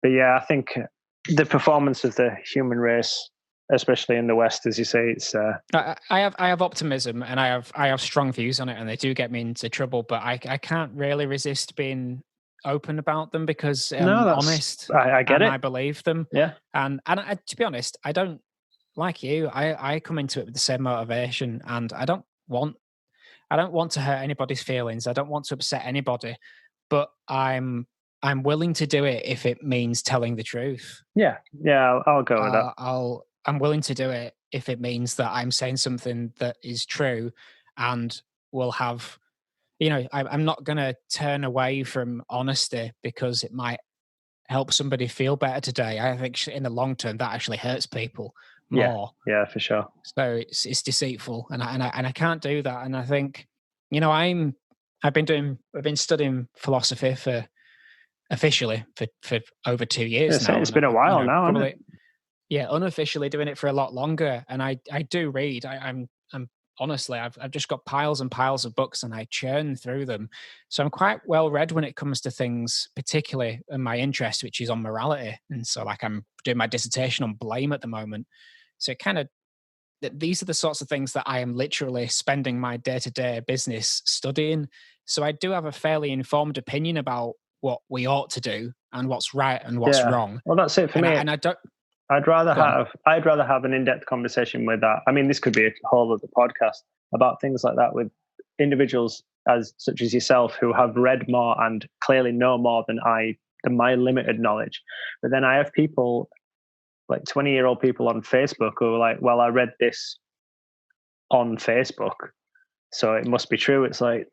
But yeah, I think the performance of the human race, especially in the West, as you say, it's. I have optimism, and I have strong views on it, and they do get me into trouble. But I can't really resist being open about them because I'm honest. I get it. I believe them. Yeah. And to be honest, I don't. Like you, I come into it with the same motivation, and I don't want to hurt anybody's feelings. I don't want to upset anybody, but I'm willing to do it if it means telling the truth. Yeah, I'll go with that. I'm willing to do it if it means that I'm saying something that is true, and will have, I'm not going to turn away from honesty because it might help somebody feel better today. I think in the long term that actually hurts people more. Yeah, for sure. So it's deceitful, and I can't do that. And I think, I've been studying philosophy for officially for over 2 years now. It's been a while now, hasn't it? Yeah, unofficially doing it for a lot longer. And I do read. I'm honestly, I've just got piles and piles of books, and I churn through them. So I'm quite well read when it comes to things, particularly in my interest, which is on morality. And so, like, I'm doing my dissertation on blame at the moment. So these are the sorts of things that I am literally spending my day-to-day business studying. So I do have a fairly informed opinion about what we ought to do and what's right and what's wrong. Well, that's it for me. And I don't. I'd rather have an in-depth conversation with that. I mean, this could be a whole other podcast about things like that with individuals as such as yourself who have read more and clearly know more than my limited knowledge. But then I have people like 20-year-old people on Facebook who are like, well, I read this on Facebook, so it must be true. It's like,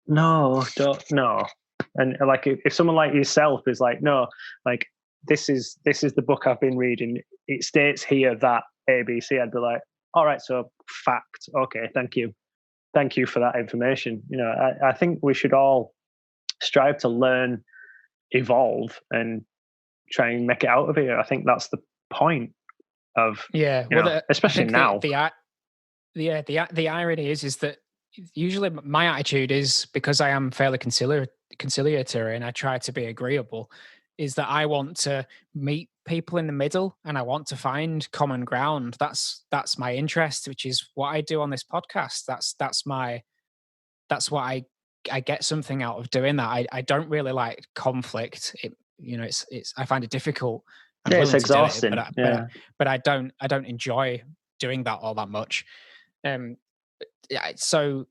no, no. And like if someone like yourself is like, no, like this is the book I've been reading, it states here that ABC, I'd be like, all right, so fact, okay, thank you for that information. You know, I think we should all strive to learn, evolve, and try and make it out of here. I think that's the point of, especially now. The irony is that usually my attitude is, because I am fairly conciliatory and I try to be agreeable, is that I want to meet people in the middle and I want to find common ground. That's my interest, which is what I do on this podcast. That's what I get something out of doing that. I don't really like conflict. It's I find it difficult. It's exhausting. But I don't enjoy doing that all that much. So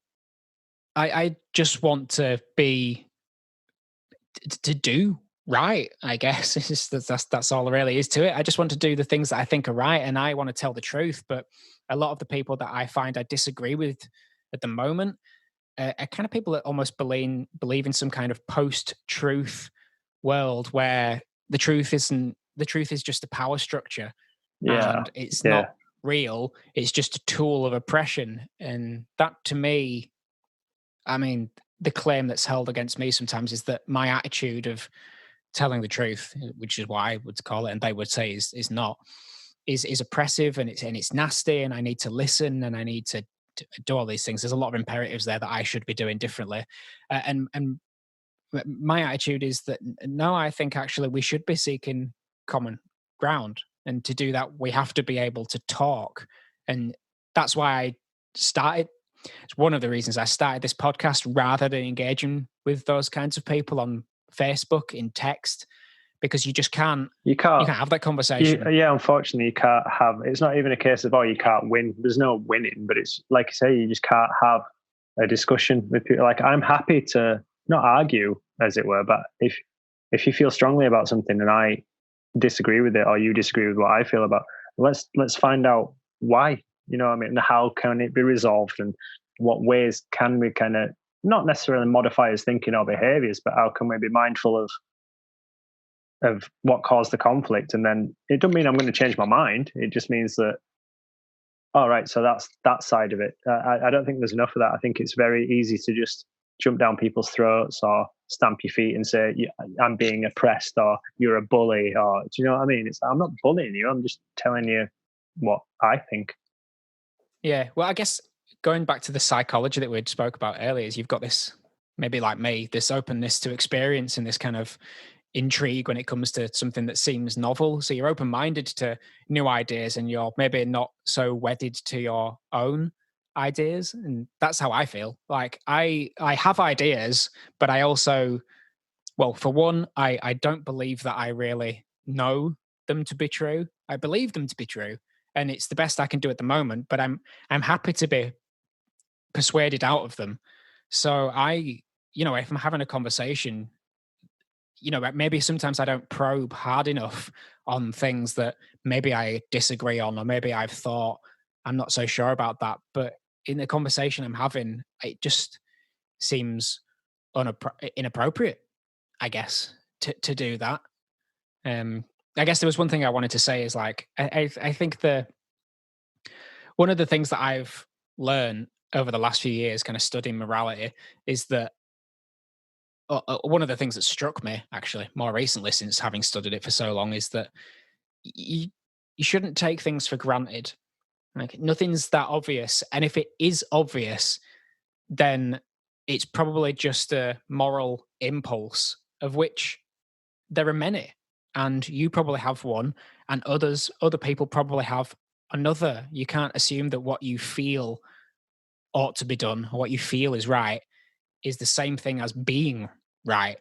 I just want to do right, I guess. That's all there really is to it. I just want to do the things that I think are right, and I want to tell the truth. But a lot of the people that I find I disagree with at the moment are kind of people that almost believe in some kind of post-truth world where the truth is just a power structure, and it's not real. It's just a tool of oppression. And that, to me, I mean, the claim that's held against me sometimes is that my attitude of telling the truth, which is what I would call it, and they would say is not, is oppressive, and it's nasty, and I need to listen, and I need to do all these things. There's a lot of imperatives there that I should be doing differently, and my attitude is that no, I think actually we should be seeking common ground, and to do that we have to be able to talk. And that's why I started. It's one of the reasons I started this podcast rather than engaging with those kinds of people on Facebook in text, because you can't have that conversation. Unfortunately, you can't have. It's not even a case of you can't win. There's no winning, but it's like you say, you just can't have a discussion with people. Like, I'm happy to not argue, as it were, but if you feel strongly about something and I disagree with it, or you disagree with what I feel about, let's find out why. You know what I mean? And how can it be resolved, and what ways can we kind of not necessarily modify his thinking or behaviors, but how can we be mindful of what caused the conflict? And then it doesn't mean I'm going to change my mind. It just means that, all right, so that's that side of it. I don't think there's enough of that. I think it's very easy to just jump down people's throats or stamp your feet and say, I'm being oppressed, or you're a bully, or do you know what I mean? I'm not bullying you. I'm just telling you what I think. Yeah, well, I guess going back to the psychology that we spoke about earlier, is you've got this, maybe like me, this openness to experience and this kind of intrigue when it comes to something that seems novel. So you're open-minded to new ideas, and you're maybe not so wedded to your own ideas. And that's how I feel. Like I have ideas, but I also, well, for one, I don't believe that I really know them to be true. I believe them to be true, and it's the best I can do at the moment, but I'm happy to be persuaded out of them. So if I'm having a conversation, maybe sometimes I don't probe hard enough on things that maybe I disagree on, or maybe I've thought I'm not so sure about that. But in the conversation I'm having, it just seems inappropriate, I guess, to do that. I guess there was one thing I wanted to say is, like, I think one of the things that I've learned over the last few years, kind of studying morality, is that one of the things that struck me actually more recently, since having studied it for so long, is that you shouldn't take things for granted. Like, nothing's that obvious, and if it is obvious, then it's probably just a moral impulse, of which there are many, and you probably have one, and other people probably have another. You can't assume that what you feel ought to be done, or what you feel is right, is the same thing as being right.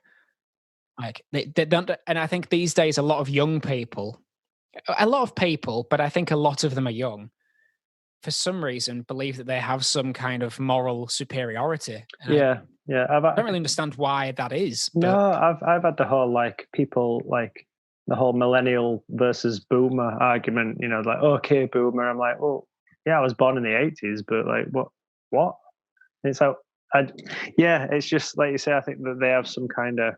Like, they don't, and I think these days a lot of young people a lot of people, but I think a lot of them are young, for some reason believe that they have some kind of moral superiority. And Yeah, I don't really understand why that is. no, But I've had the whole like people like the whole millennial versus boomer argument. You know, like okay, boomer. I'm like, well, yeah, I was born in the '80s, but like, what? And it's like, yeah, it's just like you say. I think that they have some kind of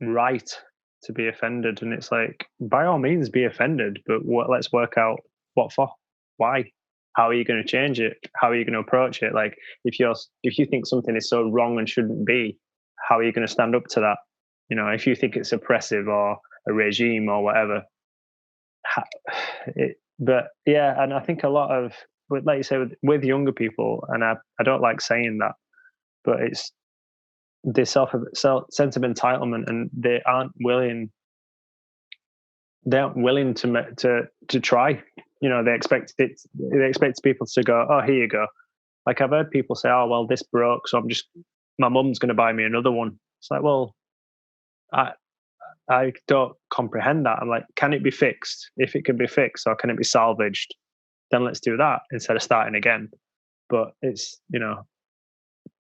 right to be offended, and it's like, by all means, be offended, but let's work out what for, why, how are you going to change it, how are you going to approach it? Like, if you think something is so wrong and shouldn't be, how are you going to stand up to that? You know, if you think it's oppressive or a regime or whatever. But yeah, and I think a lot of, like you say, with younger people, and I don't like saying that, but it's this sense of entitlement, and they aren't willing to try. You know, they expect people to go, oh, here you go. Like I've heard people say, oh, well, this broke, so my mum's going to buy me another one. It's like, well, I don't comprehend that. I'm like, can it be fixed? If it can be fixed, or can it be salvaged? Then let's do that instead of starting again. But it's, you know,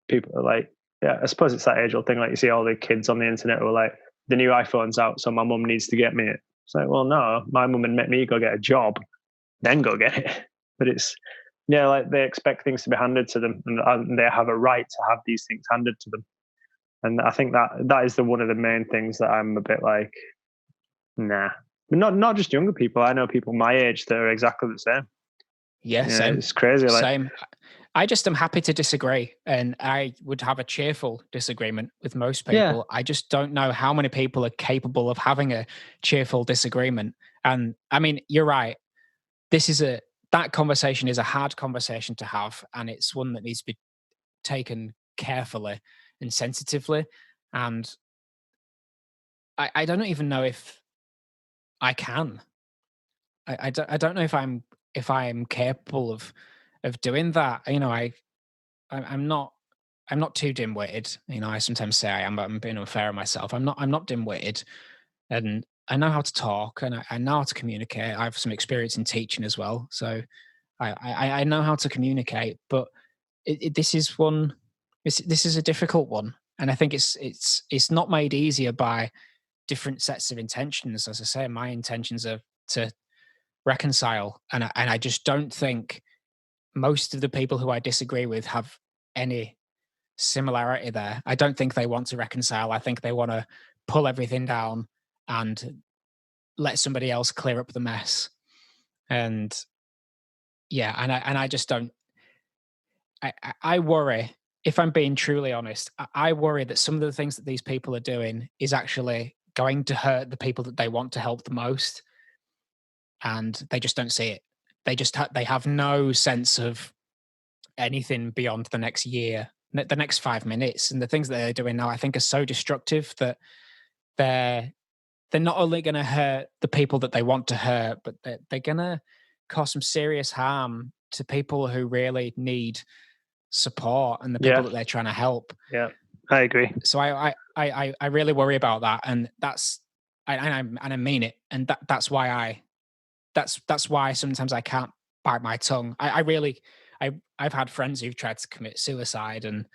people are like, yeah, I suppose it's that age-old thing. Like you see all the kids on the internet who are like, the new iPhone's out, so my mum needs to get me it. It's like, well, no, my mum would make me go get a job, then go get it. But it's, yeah, like they expect things to be handed to them, and they have a right to have these things handed to them. And I think that is one of the main things that I'm a bit like, nah. But not just younger people. I know people my age that are exactly the same. Yeah, same. It's crazy. Like, same. I just am happy to disagree, and I would have a cheerful disagreement with most people. Yeah. I just don't know how many people are capable of having a cheerful disagreement. And I mean, you're right. That conversation is a hard conversation to have, and it's one that needs to be taken carefully and sensitively. And I don't even know if I can. I don't know if I'm capable of doing that. You know, I'm not too dim-witted. You know, I sometimes say I am, but I'm being unfair on myself. I'm not dim-witted, and I know how to talk, and I know how to communicate. I have some experience in teaching as well, so I know how to communicate. But this is one. This is a difficult one, and I think it's not made easier by different sets of intentions. As I say, my intentions are to reconcile, and I just don't think most of the people who I disagree with have any similarity there. I don't think they want to reconcile. I think they want to pull everything down and let somebody else clear up the mess. And yeah, and I just don't. I worry, if I'm being truly honest, I worry that some of the things that these people are doing is actually going to hurt the people that they want to help the most, and they just don't see it. They have no sense of anything beyond the next year, the next 5 minutes, and the things that they're doing now, I think, are so destructive that they're not only going to hurt the people that they want to hurt, but they're going to cause some serious harm to people who really need support and the people that they're trying to help. Yeah, I agree. So I really worry about that, and I mean it, and that's why sometimes I can't bite my tongue. I've had friends who've tried to commit suicide, and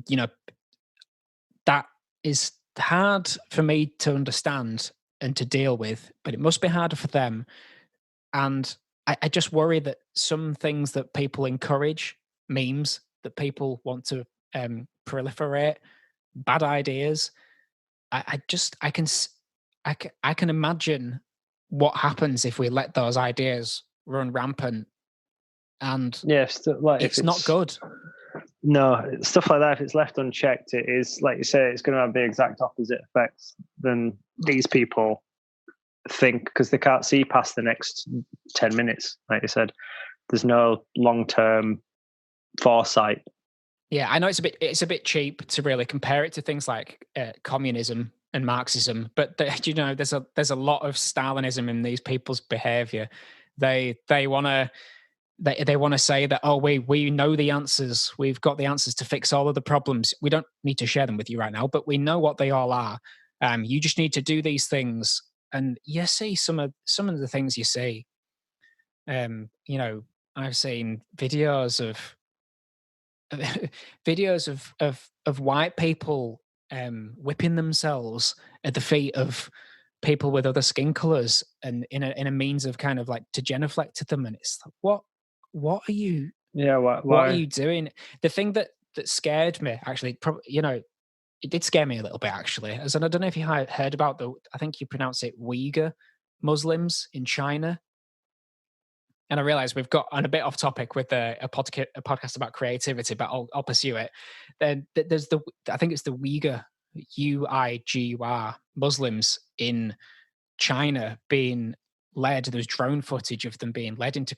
you know, that is hard for me to understand and to deal with, but it must be harder for them. And I just worry that some things that people encourage, memes that people want to proliferate, bad ideas, I can imagine what happens if we let those ideas run rampant. And yes, like it's not good. No, stuff like that, if it's left unchecked, it is, like you say, it's going to have the exact opposite effects than these people think, because they can't see past the next 10 minutes. Like you said, there's no long-term foresight. Yeah, I know it's a bit cheap to really compare it to things like communism and Marxism, but you know, there's a lot of Stalinism in these people's behavior. They want to say that, oh, we know the answers, we've got the answers to fix all of the problems. We don't need to share them with you right now, but we know what they all are. You just need to do these things, and you see some of the things you see. You know, I've seen videos of videos of white people whipping themselves at the feet of people with other skin colors, and in a means of kind of like to genuflect to them. And it's like, what are you Yeah, what are why? you doing? The thing that scared me, actually, you know, it did scare me a little bit, actually. As and I don't know if you heard about I think you pronounce it Uyghur Muslims in China. And I realize we've got on a bit off topic with a podcast about creativity, but I'll pursue it. Then there's I think it's the Uyghur, Uigur Muslims in China being led. There's drone footage of them being led into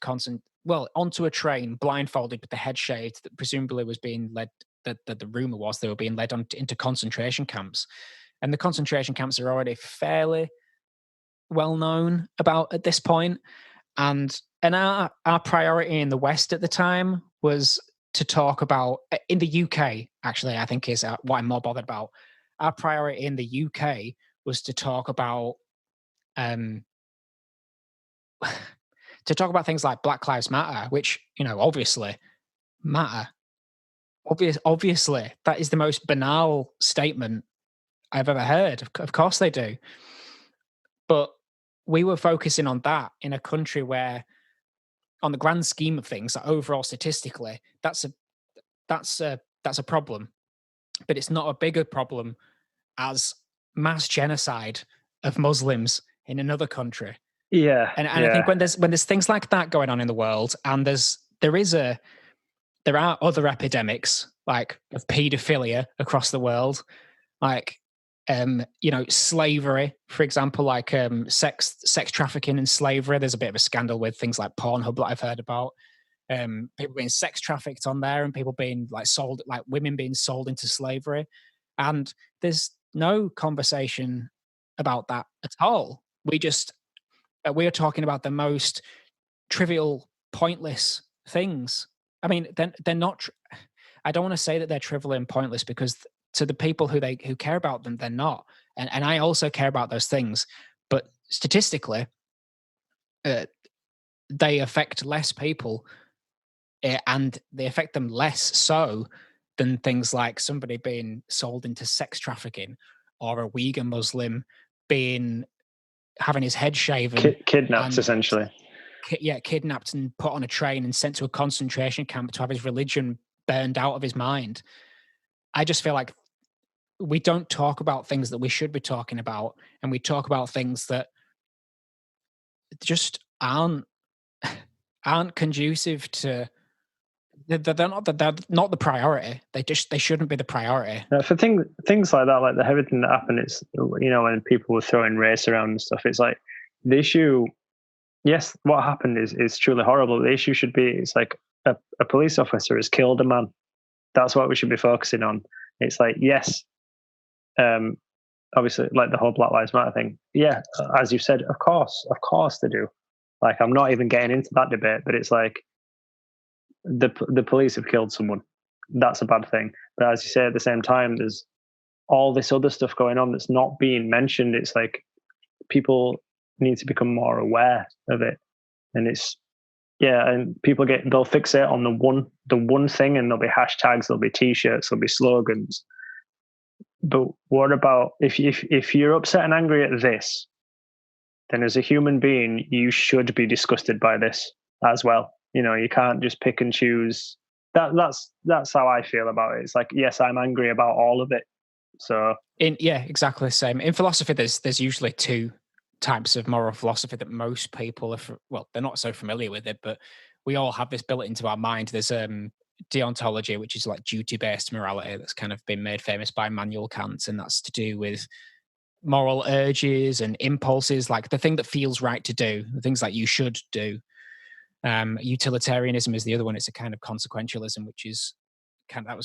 onto a train, blindfolded with the head shaved, that presumably was being led. The rumor was they were being led into concentration camps, and the concentration camps are already fairly well known about at this point. And our priority in the West at the time was to talk about, in the UK, actually, I think is what I'm more bothered about. Our priority in the UK was to talk about things like Black Lives Matter, which, you know, obviously matter. Obviously, that is the most banal statement I've ever heard. Of course they do. But we were focusing on that in a country where, on the grand scheme of things, overall statistically, that's a problem. But it's not a bigger problem as mass genocide of Muslims in another country. Yeah, And I think when there's things like that going on in the world, and there are other epidemics like of paedophilia across the world, like you know, slavery, for example, like sex trafficking and slavery. There's a bit of a scandal with things like Pornhub that I've heard about. People being sex trafficked on there, and people being like sold, like women being sold into slavery. And there's no conversation about that at all. We are talking about the most trivial, pointless things. I mean, they're not. I don't want to say that they're trivial and pointless, because to the people who care about them, they're not. And I also care about those things, but statistically, they affect less people, and they affect them less so than things like somebody being sold into sex trafficking, or a Uyghur Muslim having his head shaven, kidnapped, essentially. Kidnapped and put on a train and sent to a concentration camp to have his religion burned out of his mind. I just feel like we don't talk about things that we should be talking about, and we talk about things that just aren't conducive to. They're not the priority. They shouldn't be the priority. For things like that, like everything that happened, it's, you know, when people were throwing race around and stuff, it's like the issue. Yes, what happened is truly horrible. The issue should be, it's like a police officer has killed a man. That's what we should be focusing on. It's like, yes, obviously, like the whole Black Lives Matter thing. Yeah, as you said, of course they do. Like, I'm not even getting into that debate, but it's like the police have killed someone. That's a bad thing. But as you say, at the same time, there's all this other stuff going on that's not being mentioned. It's like people need to become more aware of it, and it's and people they'll fixate on the one thing, and there'll be hashtags, there'll be t-shirts, there'll be slogans. But what about if you're upset and angry at this, then as a human being, you should be disgusted by this as well. You know, you can't just pick and choose. That's how I feel about it. It's like, yes, I'm angry about all of it. So exactly the same. In philosophy, there's usually two types of moral philosophy that most people they're not so familiar with it, but we all have this built into our mind. There's deontology, which is like duty-based morality, that's kind of been made famous by Immanuel Kant, and that's to do with moral urges and impulses, like the thing that feels right to do, the things that you should do. Utilitarianism is the other one. It's a kind of consequentialism, which is came up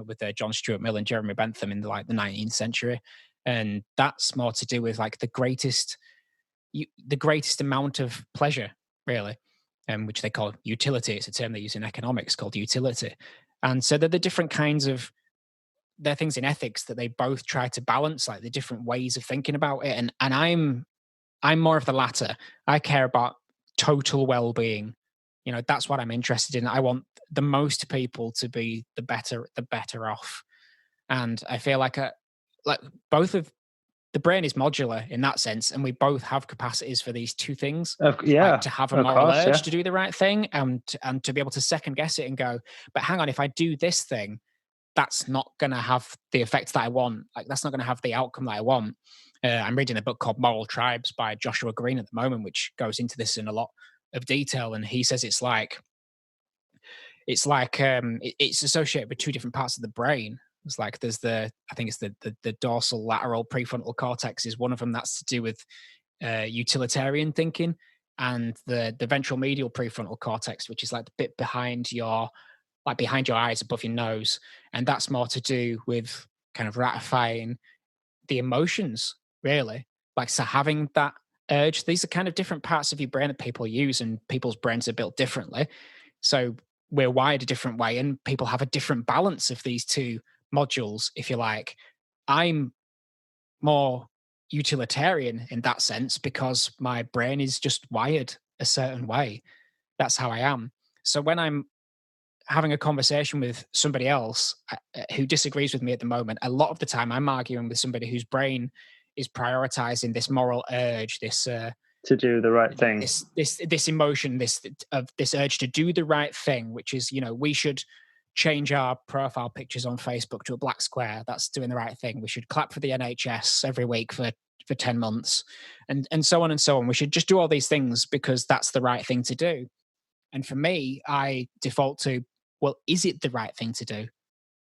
with John Stuart Mill and Jeremy Bentham in the 19th century, and that's more to do with like the greatest amount of pleasure, really, which they call utility. It's a term they use in economics called utility. And so they're the different kinds of, they're things in ethics that they both try to balance, like the different ways of thinking about it. And I'm I'm more of the latter. I care about total well-being. You know, that's what I'm interested in. I want the most people to be the better off. And I feel like both of the brain is modular in that sense, and we both have capacities for these two things. Like to have a moral urge to do the right thing, and to be able to second guess it and go, but hang on, if I do this thing, that's not going to have the effect that I want. Like, that's not going to have the outcome that I want. I'm reading a book called Moral Tribes by Joshua Green at the moment, which goes into this in a lot of detail. And he says it's associated with two different parts of the brain. It's like there's I think it's the dorsal lateral prefrontal cortex is one of them. That's to do with utilitarian thinking, and the ventral medial prefrontal cortex, which is like the bit behind your eyes above your nose, and that's more to do with kind of ratifying the emotions, really. Like, so having that urge, these are kind of different parts of your brain that people use, and people's brains are built differently. So we're wired a different way, and people have a different balance of these two modules, if you like. I'm more utilitarian in that sense because my brain is just wired a certain way. That's how I am. So when I'm having a conversation with somebody else who disagrees with me at the moment, a lot of the time I'm arguing with somebody whose brain is prioritizing this moral urge, this to do the right thing, this emotion, this urge to do the right thing, which is, you know, we should change our profile pictures on Facebook to a black square. That's doing the right thing. We should clap for the NHS every week for 10 months, and so on and so on. We should just do all these things because that's the right thing to do. And for me, I default to, well, is it the right thing to do?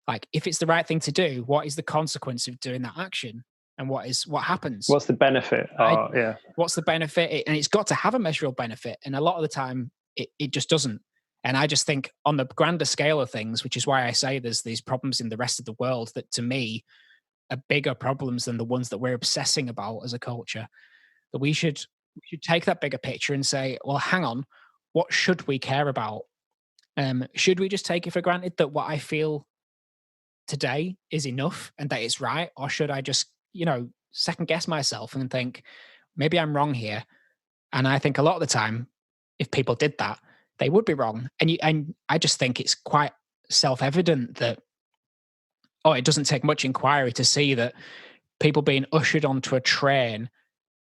Like, if it's the right thing to do, what is the consequence of doing that action? And what happens? What's the benefit? What's the benefit? And it's got to have a measurable benefit. And a lot of the time, it just doesn't. And I just think on the grander scale of things, which is why I say there's these problems in the rest of the world that to me are bigger problems than the ones that we're obsessing about as a culture, that we should take that bigger picture and say, well, hang on, what should we care about? Should we just take it for granted that what I feel today is enough and that it's right? Or should I just, you know, second guess myself and think, maybe I'm wrong here? And I think a lot of the time, if people did that, they would be wrong. And I just think it's quite self-evident that, it doesn't take much inquiry to see that people being ushered onto a train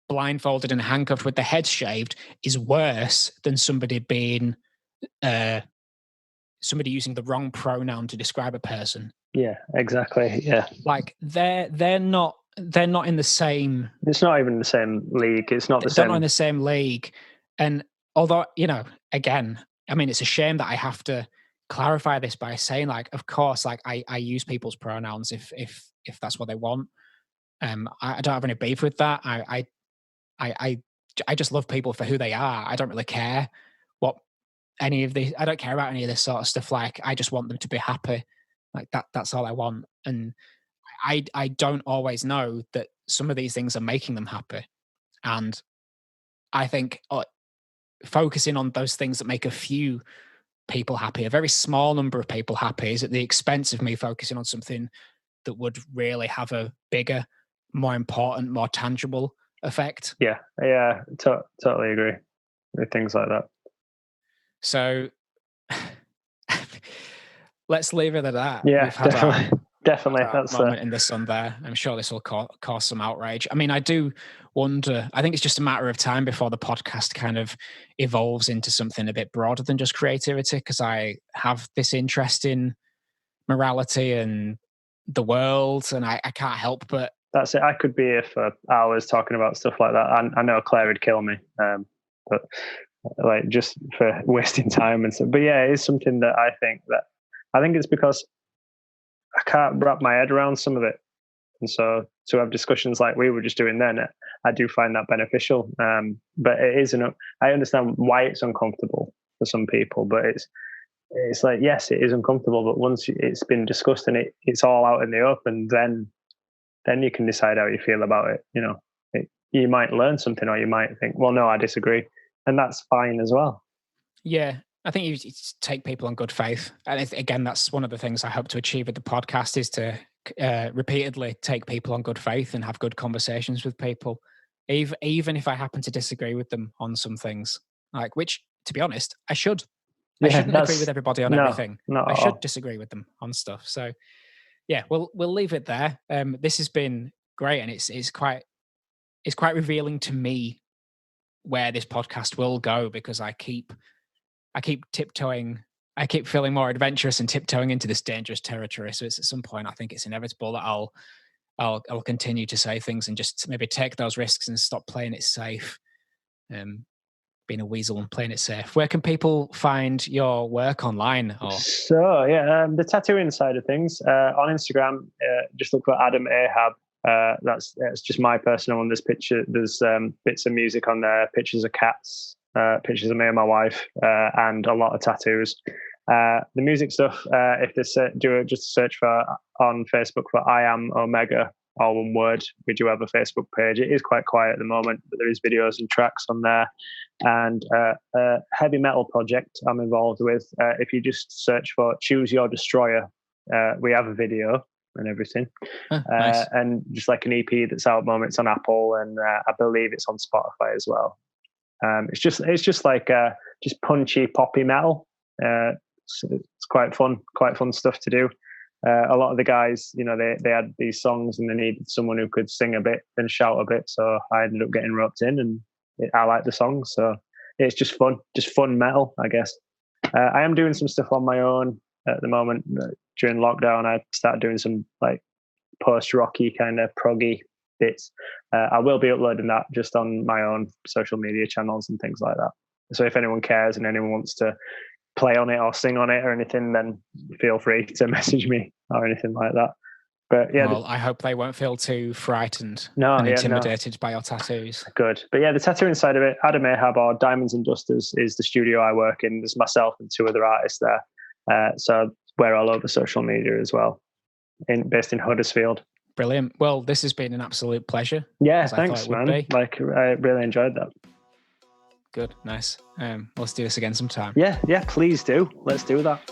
blindfolded and handcuffed with their heads shaved is worse than somebody being somebody using the wrong pronoun to describe a person. Yeah, exactly. Yeah, like they're not in the same. It's not even the same league. It's not the same. They're not in the same league. And although, you know, again, I mean, it's a shame that I have to clarify this by saying, like, of course, like I use people's pronouns if that's what they want. I don't have any beef with that. I just love people for who they are. I don't really care what any of this. I don't care about any of this sort of stuff. Like, I just want them to be happy. Like that's all I want. And I don't always know that some of these things are making them happy. And I think focusing on those things that make a few people happy, a very small number of people happy, is at the expense of me focusing on something that would really have a bigger, more important, more tangible effect. Yeah, totally agree with things like that. So let's leave it at that. Yeah, definitely. That's a moment in the sun there. I'm sure this will cause some outrage. I mean, I do wonder, I think it's just a matter of time before the podcast kind of evolves into something a bit broader than just creativity, because I have this interest in morality and the world, and I can't help but... That's it. I could be here for hours talking about stuff like that. I know Claire would kill me, but like, just for wasting time and stuff. But yeah, it is something that I think it's because I can't wrap my head around some of it. And so to have discussions like we were just doing then, I do find that beneficial. But it isn't. I understand why it's uncomfortable for some people, but it's like, yes, it is uncomfortable. But once it's been discussed and it's all out in the open, then you can decide how you feel about it. You know, you might learn something, or you might think, well, no, I disagree, and that's fine as well. Yeah. I think you take people on good faith. And again, that's one of the things I hope to achieve with the podcast, is to repeatedly take people on good faith and have good conversations with people. even if I happen to disagree with them on some things, like, which, to be honest, I should. I shouldn't agree with everybody on everything. I should disagree with them on stuff. So yeah, we'll leave it there. This has been great, and it's quite revealing to me where this podcast will go, because I keep tiptoeing. I keep feeling more adventurous and tiptoeing into this dangerous territory. So it's at some point, I think it's inevitable that I'll continue to say things and just maybe take those risks and stop playing it safe. Being a weasel and playing it safe. Where can people find your work online? So yeah, the tattooing side of things on Instagram, just look for Adam Ahab. That's just my personal one. There's bits of music on there, pictures of cats, pictures of me and my wife, and a lot of tattoos. The music stuff, if they do just a search for on Facebook for Iamomega, all one word. We do have a Facebook page. It is quite quiet at the moment, but there is videos and tracks on there. And a heavy metal project I'm involved with. If you just search for Choose Your Destroyer, we have a video and everything. Nice. And just like an EP that's out at the moment, it's on Apple, and I believe it's on Spotify as well. It's just like just punchy poppy metal. It's quite fun stuff to do. A lot of the guys, they had these songs and they needed someone who could sing a bit and shout a bit. So I ended up getting roped in, and I like the songs. So it's just fun metal, I guess. I am doing some stuff on my own at the moment. During lockdown, I started doing some like post-rocky kind of proggy bits. I will be uploading that just on my own social media channels and things like that. So if anyone cares and anyone wants to play on it or sing on it or anything, then feel free to message me or anything like that. But yeah, well, I hope they won't feel too frightened and intimidated by your tattoos. Good. But yeah, the tattooing side of it, Adam Ahab or Diamonds and Dusters is the studio I work in. There's myself and two other artists there. So we're all over social media as well, based in Huddersfield. Brilliant. Well, this has been an absolute pleasure. Yeah, thanks, man. I really enjoyed that. Good, nice. Let's do this again sometime. Yeah, please do. Let's do that.